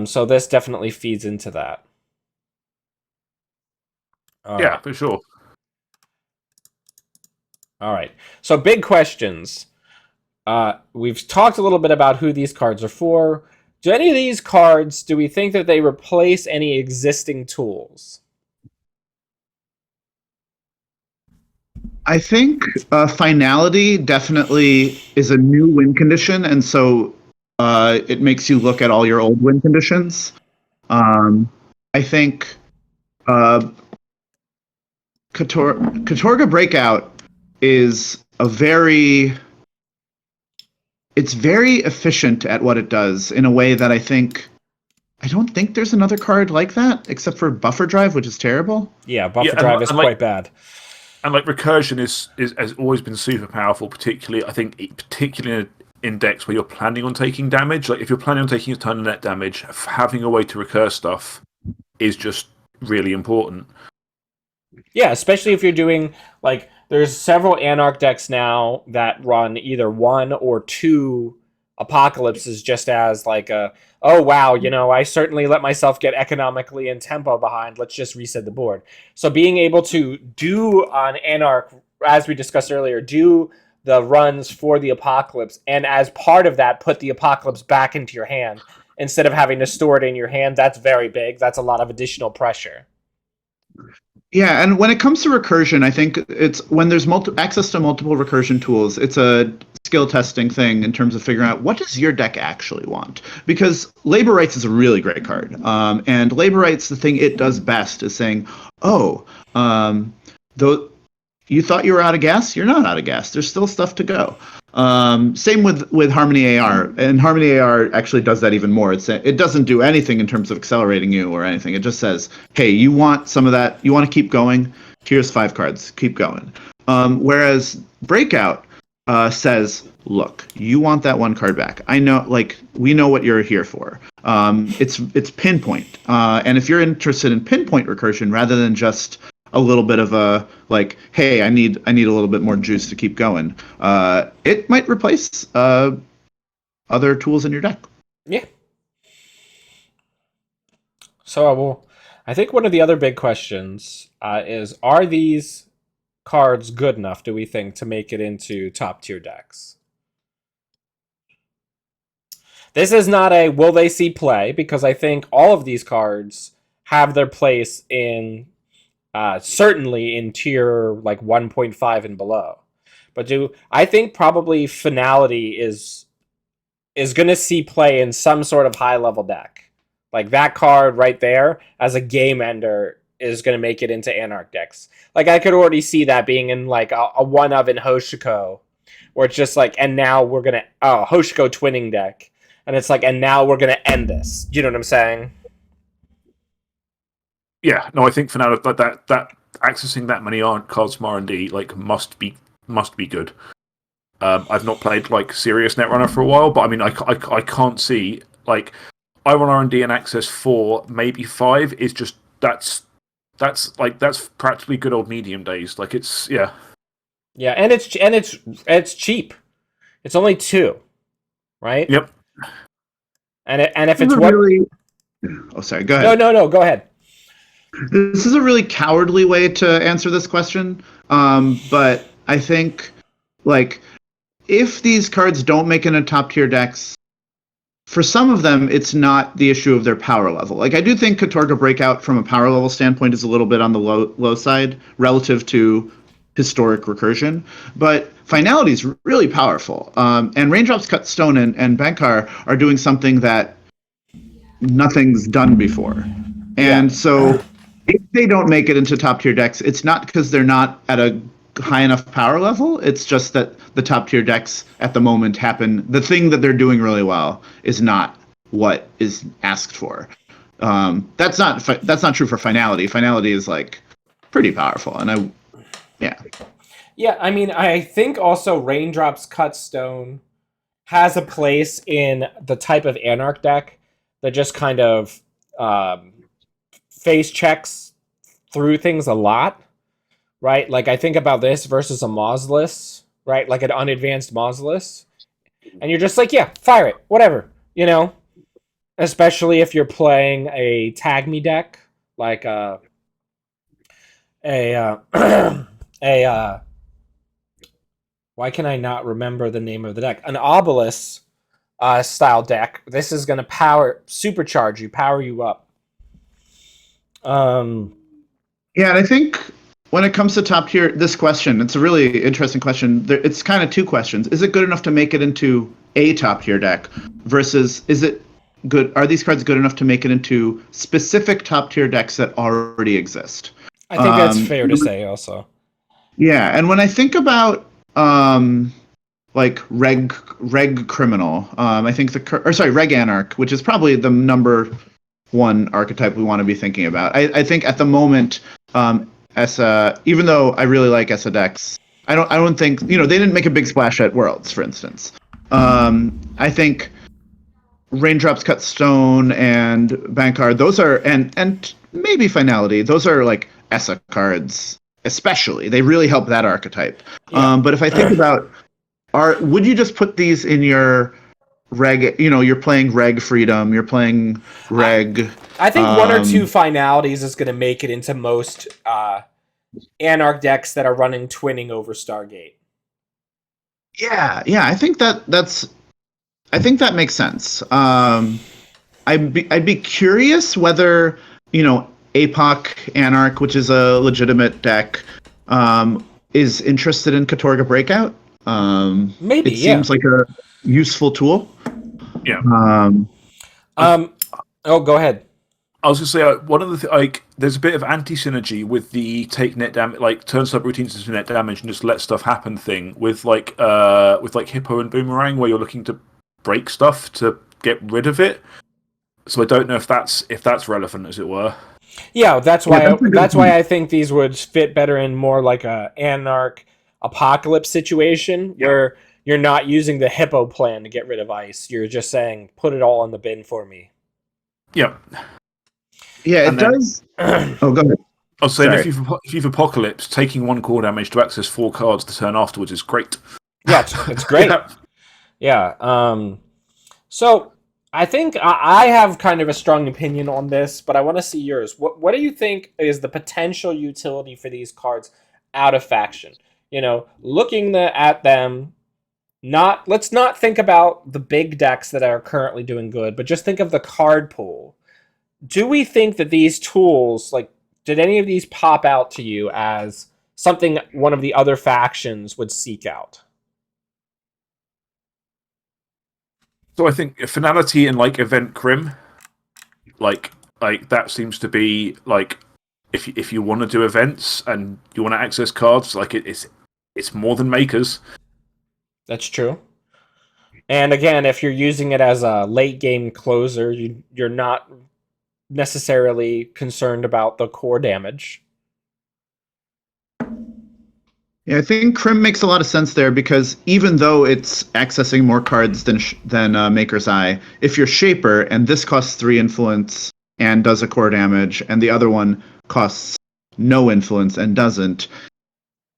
S1: So this definitely feeds into that. All
S3: Yeah,
S1: right.
S3: for sure.
S1: All right. So big questions. We've talked a little bit about who these cards are for. Do any of these cards, do we think that they replace any existing tools?
S2: I think finality definitely is a new win condition, and so it makes you look at all your old win conditions. I think uh, Katorga Breakout is it's very efficient at what it does in a way that I don't think there's another card like that except for Buffer Drive, which is terrible.
S1: Yeah, Buffer
S3: Yeah,
S1: Drive is
S3: and
S1: quite bad.
S3: And like recursion is has always been super powerful, particularly I think particularly in decks where you're planning on taking damage. Like if you're planning on taking a ton of net damage, having a way to recur stuff is just really important.
S1: Yeah, especially if you're doing like there's several Anarch decks now that run either one or two apocalypses just as like a oh wow, I certainly let myself get economically and tempo behind. Let's just reset the board. So being able to do on Anarch, as we discussed earlier, do the runs for the apocalypse, and as part of that, put the apocalypse back into your hand instead of having to store it in your hand. That's very big. That's a lot of additional pressure.
S2: Yeah, and when it comes to recursion, I think it's when there's access to multiple recursion tools, it's a skill testing thing in terms of figuring out what does your deck actually want. Because Labor Rights is a really great card, and Labor Rights, the thing it does best is saying, oh, though you thought you were out of gas, you're not out of gas. There's still stuff to go. Same with Harmony AR, and Harmony AR actually does that even more. It doesn't do anything in terms of accelerating you or anything. It just says, hey, you want some of that? You want to keep going? Here's 5 cards. Keep going. Whereas Breakout says, look, you want that 1 card back. I know, like we know what you're here for. It's pinpoint, and if you're interested in pinpoint recursion rather than just a little bit of a like, hey, I need a little bit more juice to keep going. It might replace other tools in your deck.
S1: Yeah. So I think one of the other big questions is: are these cards good enough? Do we think to make it into top tier decks? This is not a will they see play because I think all of these cards have their place in certainly in tier like 1.5 and below. But I think probably Finality is going to see play in some sort of high level deck. Like that card right there as a game ender is going to make it into Anarch decks. Like I could already see that being in like a one of in Hoshiko, where it's just like, and now we're gonna Hoshiko twinning deck, and it's like, and now we're gonna end this. You know what I'm saying?
S3: Yeah, no, I think for now that accessing that many cards from R&D like must be good. I've not played like serious Netrunner for a while, but I mean, I can't see like I run R&D and access 4, maybe 5 is just that's practically good old medium days. Like it's
S1: yeah, and it's cheap. It's only 2, right?
S3: Yep.
S1: And if it's what
S2: really... Oh, sorry. Go ahead.
S1: No. Go ahead.
S2: This is a really cowardly way to answer this question, but I think like if these cards don't make it into top tier decks, for some of them, it's not the issue of their power level. Like I do think Katorga Breakout from a power level standpoint is a little bit on the low side relative to historic recursion, but Finality is really powerful. And Raindrops Cut Stone and Bankar are doing something that nothing's done before. And so if they don't make it into top tier decks, it's not because they're not at a high enough power level. It's just that the top tier decks at the moment the thing that they're doing really well is not what is asked for. That's not true for Finality. Finality is like pretty powerful, and
S1: Yeah, I mean, I think also Raindrops Cut Stone has a place in the type of Anarch deck that just kind of face checks through things a lot, right? Like I think about this versus a Mausolus, right? Like an unadvanced Mausolus. And you're just like, yeah, fire it, whatever, especially if you're playing a tag me deck like a why can I not remember the name of the deck? An obelisk style deck. This is going to supercharge you, power you up.
S2: Yeah, and I think when it comes to top tier, this question, it's a really interesting question. It's kind of two questions. Is it good enough to make it into a top tier deck versus is it good? Are these cards good enough to make it into specific top tier decks that already exist?
S1: I think that's fair to say also.
S2: Yeah, and when I think about like reg criminal, I think reg anarch, which is probably the number one archetype we want to be thinking about. I think at the moment, Essa, even though I really like Essa decks, I don't think they didn't make a big splash at Worlds, for instance. I think Raindrops Cut Stone and Bankard, those are and maybe Finality, those are like Essa cards, especially. They really help that archetype. Yeah. But if I think about would you just put these in your reg? You're playing reg freedom. You're playing reg.
S1: I think one or two finalities is going to make it into most Anarch decks that are running twinning over Stargate.
S2: Yeah. I think that makes sense. I'd be curious whether APOC Anarch, which is a legitimate deck, is interested in Katorga Breakout.
S1: Maybe
S2: it seems like a useful tool.
S3: Yeah.
S1: Oh, go ahead.
S3: I was going to say one of the there's a bit of anti-synergy with the take net damage, like turn subroutines into net damage and just let stuff happen thing with Hippo and Boomerang, where you're looking to break stuff to get rid of it. So I don't know if that's relevant, as it were.
S1: Yeah, that's why I think these would fit better in more like a Anarch Apocalypse situation where you're not using the Hippo plan to get rid of ice. You're just saying, put it all in the bin for me.
S3: Yeah.
S2: Yeah, does. Oh, go ahead.
S3: I was saying, if you've Apocalypse, taking 1 core damage to access 4 cards the turn afterwards is great.
S1: Yeah, it's great. Yeah. So I think I have kind of a strong opinion on this, but I want to see yours. What do you think is the potential utility for these cards out of faction? Looking at them, let's not think about the big decks that are currently doing good, but just think of the card pool. Do we think that these tools, did any of these pop out to you as something one of the other factions would seek out?
S3: So I think Finality and Event Crim, that seems to be if you want to do events and you want to access cards, it's more than Makers.
S1: That's true. And again, if you're using it as a late game closer, you're not necessarily concerned about the core damage.
S2: Yeah, I think Crim makes a lot of sense there because even though it's accessing more cards than Maker's Eye, if you're Shaper and this costs 3 influence and does a core damage, and the other one costs no influence and doesn't,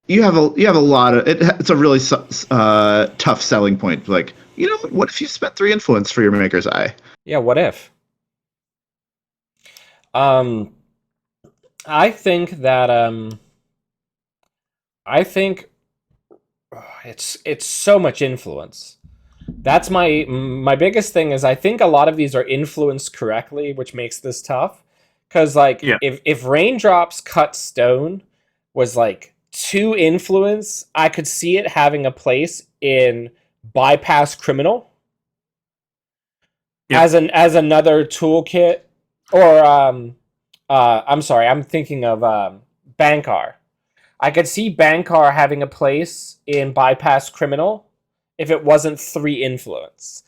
S2: you have a lot of it. It's a really tough selling point. Like, what if you spent 3 influence for your Maker's Eye?
S1: Yeah, what if? I think that it's so much influence. That's my biggest thing is I think a lot of these are influenced correctly, which makes this tough. Because if Raindrops Cut Stone was 2 influence, I could see it having a place in Bypass Criminal as another toolkit. Or I'm sorry, I'm thinking of Bankar. I could see Bankar having a place in Bypass Criminal if it wasn't 3 influence.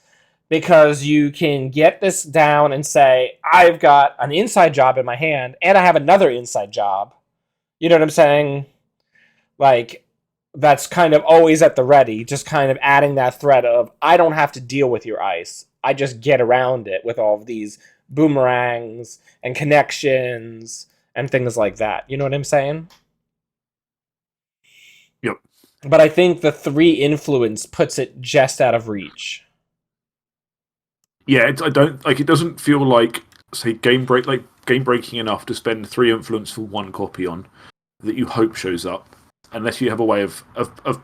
S1: Because you can get this down and say, I've got an inside job in my hand, and I have another inside job. You know what I'm saying? That's kind of always at the ready, just kind of adding that threat of, I don't have to deal with your ice. I just get around it with all of these boomerangs and connections and things like that. You know what I'm saying?
S3: Yep.
S1: But I think the 3 influence puts it just out of reach.
S3: Yeah, I don't like. It doesn't feel like, say, game breaking enough to spend 3 influence for one copy on that you hope shows up, unless you have a way of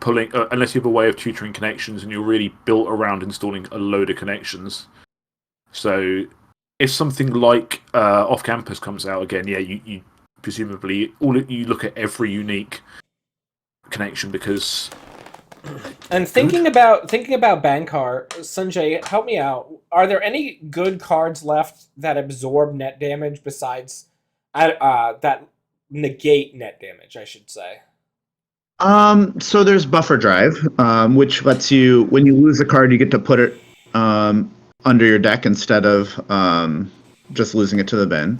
S3: pulling, unless you have a way of tutoring connections, and you're really built around installing a load of connections. So, if something like off campus comes out again, yeah, you presumably you look at every unique connection because.
S1: And thinking about Bankar, Sanjay, help me out. Are there any good cards left that absorb net damage besides that negate net damage? I should say.
S2: So there's buffer drive, which lets you, when you lose a card, you get to put it under your deck instead of just losing it to the bin.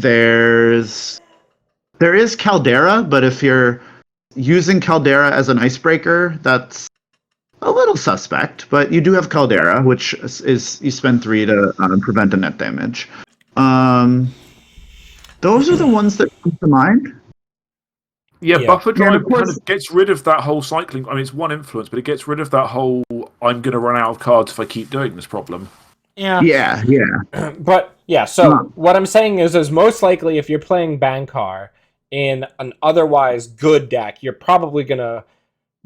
S2: There is Caldera, but if you're using Caldera as an icebreaker, that's a little suspect. But you do have Caldera, which is you spend 3 to prevent a net damage. Those are the ones that come to mind.
S3: Yeah, buffer drive
S2: of course,
S3: kind of gets rid of that whole cycling. I mean, it's one influence, but it gets rid of that whole "I'm going to run out of cards if I keep doing this" problem.
S1: Yeah. But yeah, so what I'm saying is most likely if you're playing Bankar in an otherwise good deck, you're probably gonna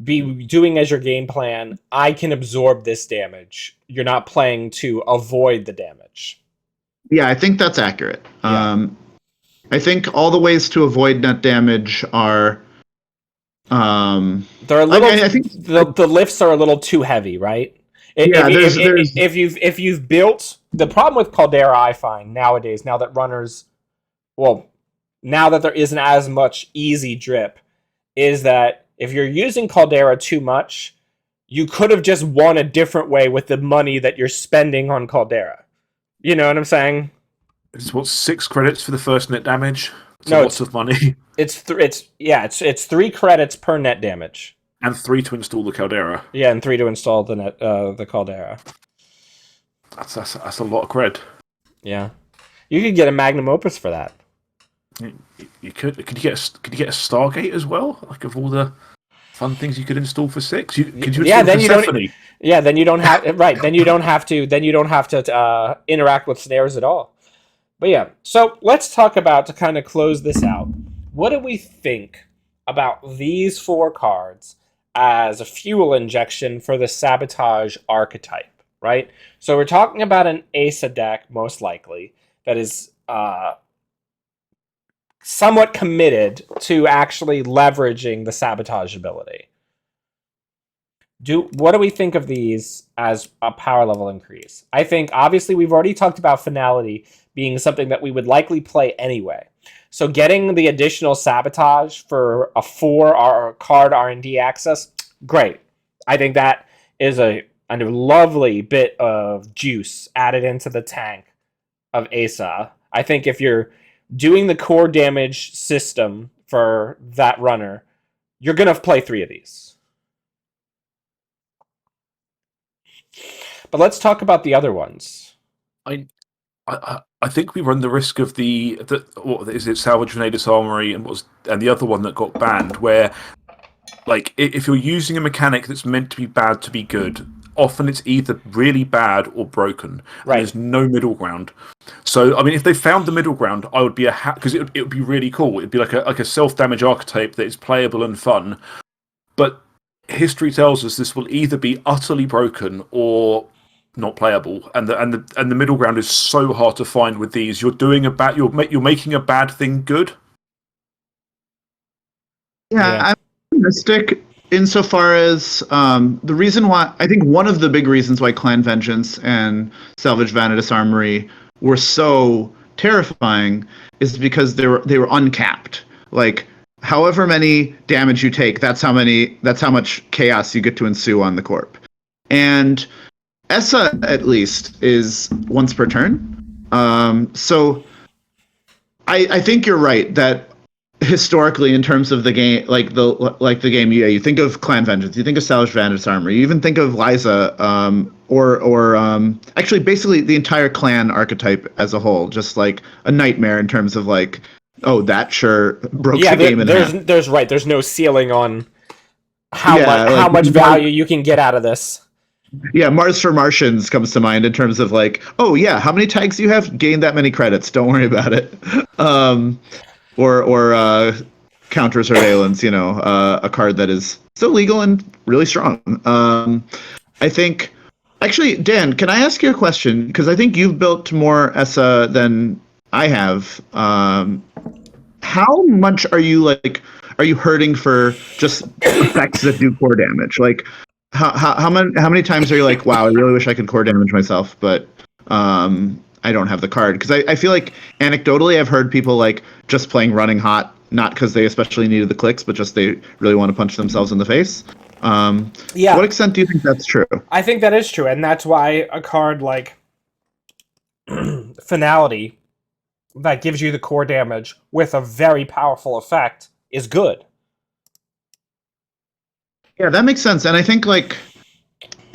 S1: be doing as your game plan, I can absorb this damage. You're not playing to avoid the damage.
S2: Yeah, I think that's accurate.
S1: Yeah.
S2: I think all the ways to avoid net damage are.
S1: They're a little.
S2: I think
S1: the lifts are a little too heavy, right?
S2: Yeah,
S1: if you've built the problem with Caldera, I find nowadays, now that there isn't as much easy drip, is that if you're using Caldera too much, you could have just won a different way with the money that you're spending on Caldera. You know what I'm saying?
S3: It's what, 6 credits for the first net damage.
S1: No,
S3: lots of money.
S1: It's 3 credits per net damage.
S3: And 3 to install the Caldera.
S1: Yeah, and 3 to install the Caldera.
S3: That's a lot of cred.
S1: Yeah, you could get a Magnum Opus for that.
S3: You could. Could you get a Stargate as well? Like, of all the fun things you could install for 6, could you install Persephone?
S1: Then you don't have right. Then you don't have to interact with snares at all. But yeah, so let's talk about, to kind of close this out, what do we think about these 4 cards as a fuel injection for the Sabotage archetype, right? So we're talking about an Asa deck, most likely, that is somewhat committed to actually leveraging the Sabotage ability. What do we think of these as a power level increase? I think, obviously, we've already talked about Finality being something that we would likely play anyway. So getting the additional Sabotage for a 4 card R&D access, great. I think that is a lovely bit of juice added into the tank of Asa. I think if you're doing the core damage system for that runner, you're going to play 3 of these. But let's talk about the other ones.
S3: I think we run the risk of what is it, Salvage Grenade Armory and the other one that got banned, where, like, if you're using a mechanic that's meant to be bad to be good, often it's either really bad or broken.
S1: Right.
S3: There's no middle ground. So, I mean, if they found the middle ground, I would be because it would be really cool. It'd be like a self-damage archetype that is playable and fun. But history tells us this will either be utterly broken or not playable, and the middle ground is so hard to find with these. You're making a bad thing good.
S2: Yeah, I'm optimistic insofar as the reason why, I think one of the big reasons why Clan Vengeance and Salvage Vanitas Armory were so terrifying is because they were uncapped. Like, however many damage you take, that's how much chaos you get to ensue on the corp. And Essa, at least, is once per turn. So I think you're right that historically, in terms of the game, like the game, yeah, you think of Clan Vengeance, you think of Salvage Vanitas Armory, you even think of Liza, or actually basically the entire clan archetype as a whole, just like a nightmare in terms of like, oh, that sure broke the game in half.
S1: There's no ceiling on how much value you can get out of this.
S2: Yeah, Mars for Martians comes to mind in terms of like, oh yeah, how many tags do you have? Gain that many credits. Don't worry about it. Um, or counter surveillance. A card that is still legal and really strong. I think. Actually, Dan, can I ask you a question? Because I think you've built more ESA than I have. How much are you like? Are you hurting for just effects that do core damage? Like, how many times are you like, wow, I really wish I could core damage myself, but I don't have the card? Because I feel like anecdotally, I've heard people like just playing running hot, not because they especially needed the clicks, but just they really want to punch themselves in the face. To
S1: Yeah,
S2: what extent do you think that's true?
S1: I think that is true, and that's why a card like Finality that gives you the core damage with a very powerful effect is good.
S2: Yeah, that makes sense. And I think like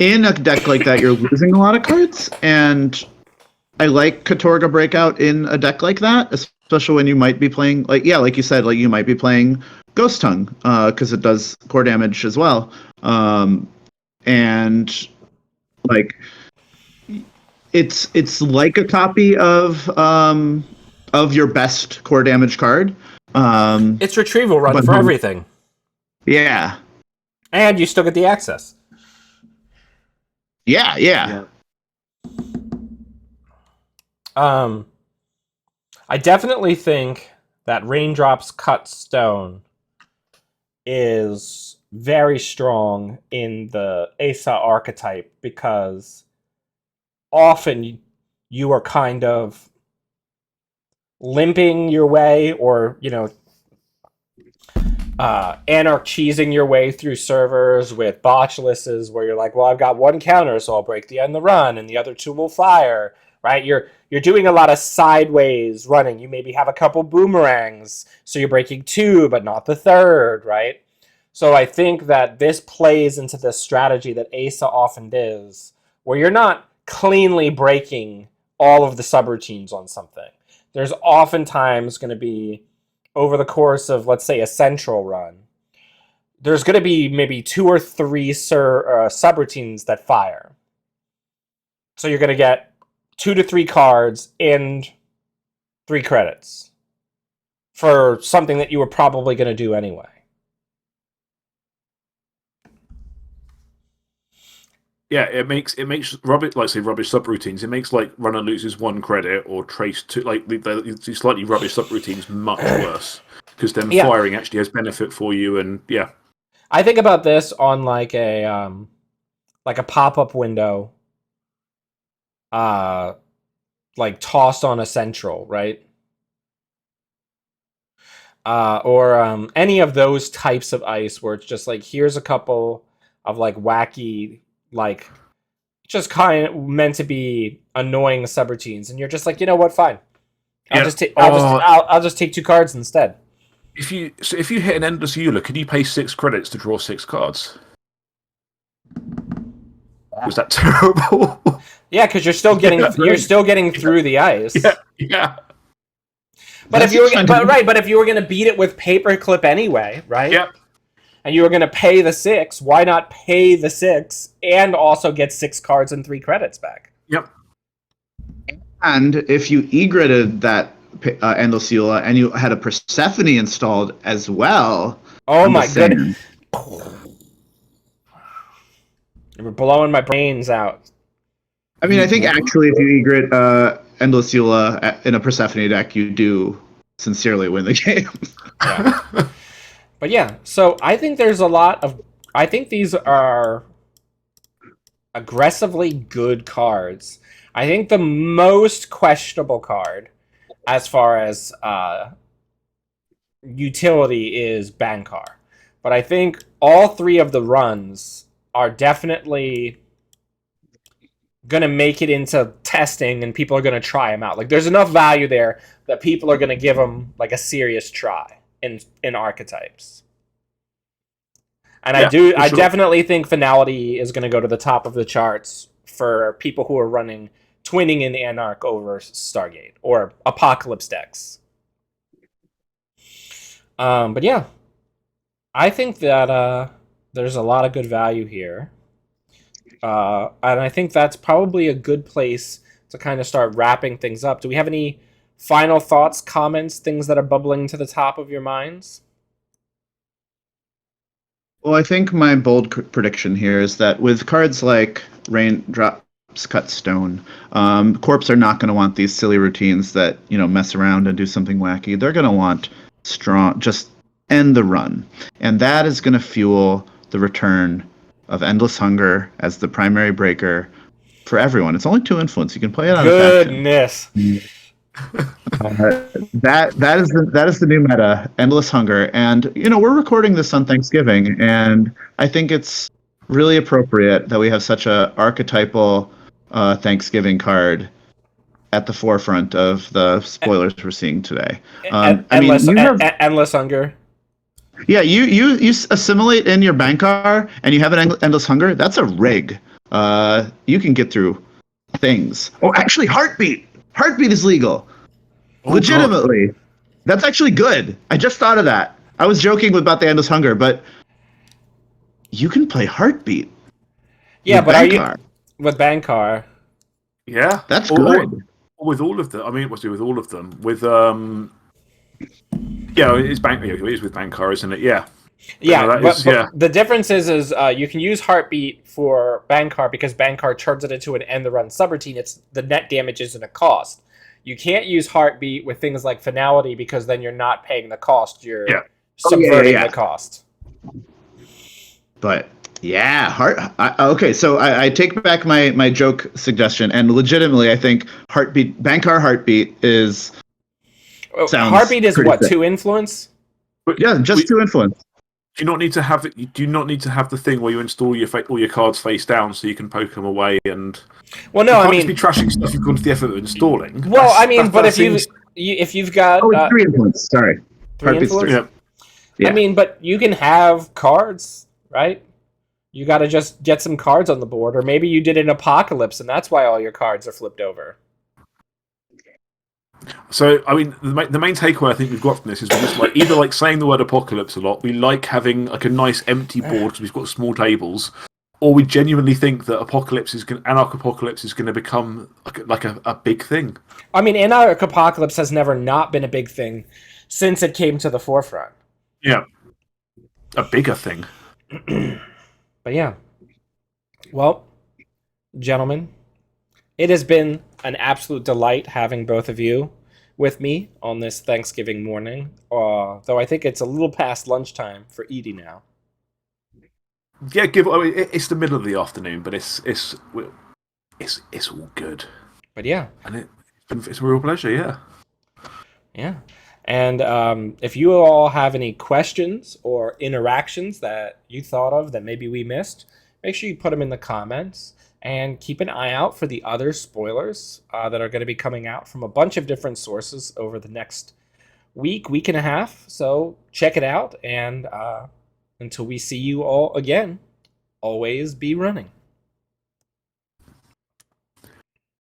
S2: in a deck like that, you're losing a lot of cards, and I like Katorga Breakout in a deck like that, especially when you might be playing like you said, like you might be playing Ghost Tongue, because it does core damage as well. And like it's like a copy of your best core damage card.
S1: It's retrieval run
S2: But
S1: for everything,
S2: yeah.
S1: and you still get the access.
S2: Yeah.
S1: I definitely think that Raindrops Cut Stone is very strong in the Asa archetype because often you are kind of limping your way or, Anarch cheesing your way through servers with botchlists where you're like, well, I've got one counter, so I'll break the end the run, and the other two will fire. Right? You're doing a lot of sideways running. You maybe have a couple boomerangs, so you're breaking two, but not the third. Right? So I think that this plays into the strategy that Asa often does, where you're not cleanly breaking all of the subroutines on something. There's oftentimes going to be over the course of, let's say, a central run, there's going to be maybe two or three subroutines that fire. So you're going to get 2 to 3 cards and 3 credits for something that you were probably going to do anyway.
S3: Yeah, it makes rubbish, like say rubbish subroutines. It makes like runner loses 1 credit or trace two, like the slightly rubbish subroutines much worse because then firing actually has benefit for you. And yeah,
S1: I think about this on like a pop-up window, like tossed on a central, right? Or any of those types of ice where it's just like, here's a couple of like wacky, like just kind of meant to be annoying subroutines, and you're just like, you know what, fine, I'll just take 2 cards instead.
S3: If you hit an endless Euler, can you pay 6 credits to draw 6 cards? Was that terrible?
S1: Yeah, because you're still getting through the ice.
S3: Yeah.
S1: But if you were gonna beat it with paperclip anyway, right?
S3: Yep.
S1: And you were gonna pay the 6, why not pay the 6 and also get 6 cards and 3 credits back?
S3: Yep.
S2: And if you egretted that Endless Eula and you had a Persephone installed as well.
S1: Oh my goodness. You were blowing my brains out.
S2: I mean, I think actually if you egret Endless Eula in a Persephone deck, you do sincerely win the game.
S1: Yeah. But yeah, so I think there's a lot of... I think these are aggressively good cards. I think the most questionable card as far as utility is Bankar. But I think all 3 of the runs are definitely going to make it into testing and people are going to try them out. Like, there's enough value there that people are going to give them like a serious try in archetypes. And yeah, I definitely think Finality is going to go to the top of the charts for people who are running twinning in Anarch over Stargate or Apocalypse decks. But yeah, I think that there's a lot of good value here. And I think that's probably a good place to kind of start wrapping things up. Do we have any final thoughts, comments, things that are bubbling to the top of your minds?
S2: Well, I think my bold prediction here is that with cards like Raindrops Cut Stone, Corps are not going to want these silly routines that mess around and do something wacky. They're going to want strong, just end the run, and that is going to fuel the return of Endless Hunger as the primary breaker for everyone. It's only 2 influence. You can play it on a faction.
S1: Goodness.
S2: That is the new meta, Endless Hunger, and we're recording this on Thanksgiving, and I think it's really appropriate that we have such a archetypal Thanksgiving card at the forefront of the spoilers we're seeing today.
S1: Endless Hunger.
S2: Yeah, you assimilate in your Bankar and you have an Endless Hunger. That's a rig. You can get through things. Oh, actually, Heartbeat. Heartbeat is legal. Oh, legitimately. God. That's actually good. I just thought of that. I was joking about the Endless Hunger, but you can play Heartbeat.
S1: Yeah, but Bankar. Are you with Bankar?
S3: Yeah,
S2: that's good.
S3: With all of them, I mean, what's it with all of them? With yeah, it is with Bankar, isn't it? Yeah.
S1: Yeah, but the difference is you can use Heartbeat for Bankar because Bankar turns it into an end the run subroutine. It's the net damage isn't a cost. You can't use Heartbeat with things like Finality because then you're not paying the cost. You're subverting the cost.
S2: But yeah, okay. So I take back my joke suggestion, and legitimately, I think Bankar Heartbeat is.
S1: Heartbeat is what, 2 influence?
S2: Yeah, just 2 influence.
S3: Do you not need to have it? You do not need to have the thing where you install all your cards face down so you can poke them away and.
S1: Well, no,
S3: you can't just be trashing stuff you've gone to the effort of installing.
S1: Well, if you've got
S2: 3 influence. Sorry,
S1: 3 influence.
S2: Yeah.
S1: I mean, but you can have cards, right? You got to just get some cards on the board, or maybe you did an Apocalypse, and that's why all your cards are flipped over.
S3: So, I mean, the main takeaway I think we've got from this is we just either saying the word Apocalypse a lot. We like having a nice empty board because we've got small tables, or we genuinely think that Anarch Apocalypse is going to become a big thing. I
S1: mean, Anarch Apocalypse has never not been a big thing since it came to the forefront.
S3: Yeah, a bigger thing.
S1: But yeah, well, gentlemen, it has been an absolute delight having both of you with me on this Thanksgiving morning. Though I think it's a little past lunchtime for Eady now.
S3: Yeah, it's the middle of the afternoon, but it's all good.
S1: But yeah,
S3: and it's a real pleasure. Yeah.
S1: Yeah. And if you all have any questions or interactions that you thought of that maybe we missed, make sure you put them in the comments and keep an eye out for the other spoilers that are going to be coming out from a bunch of different sources over the next week and a half. So check it out. And until we see you all again, always be running.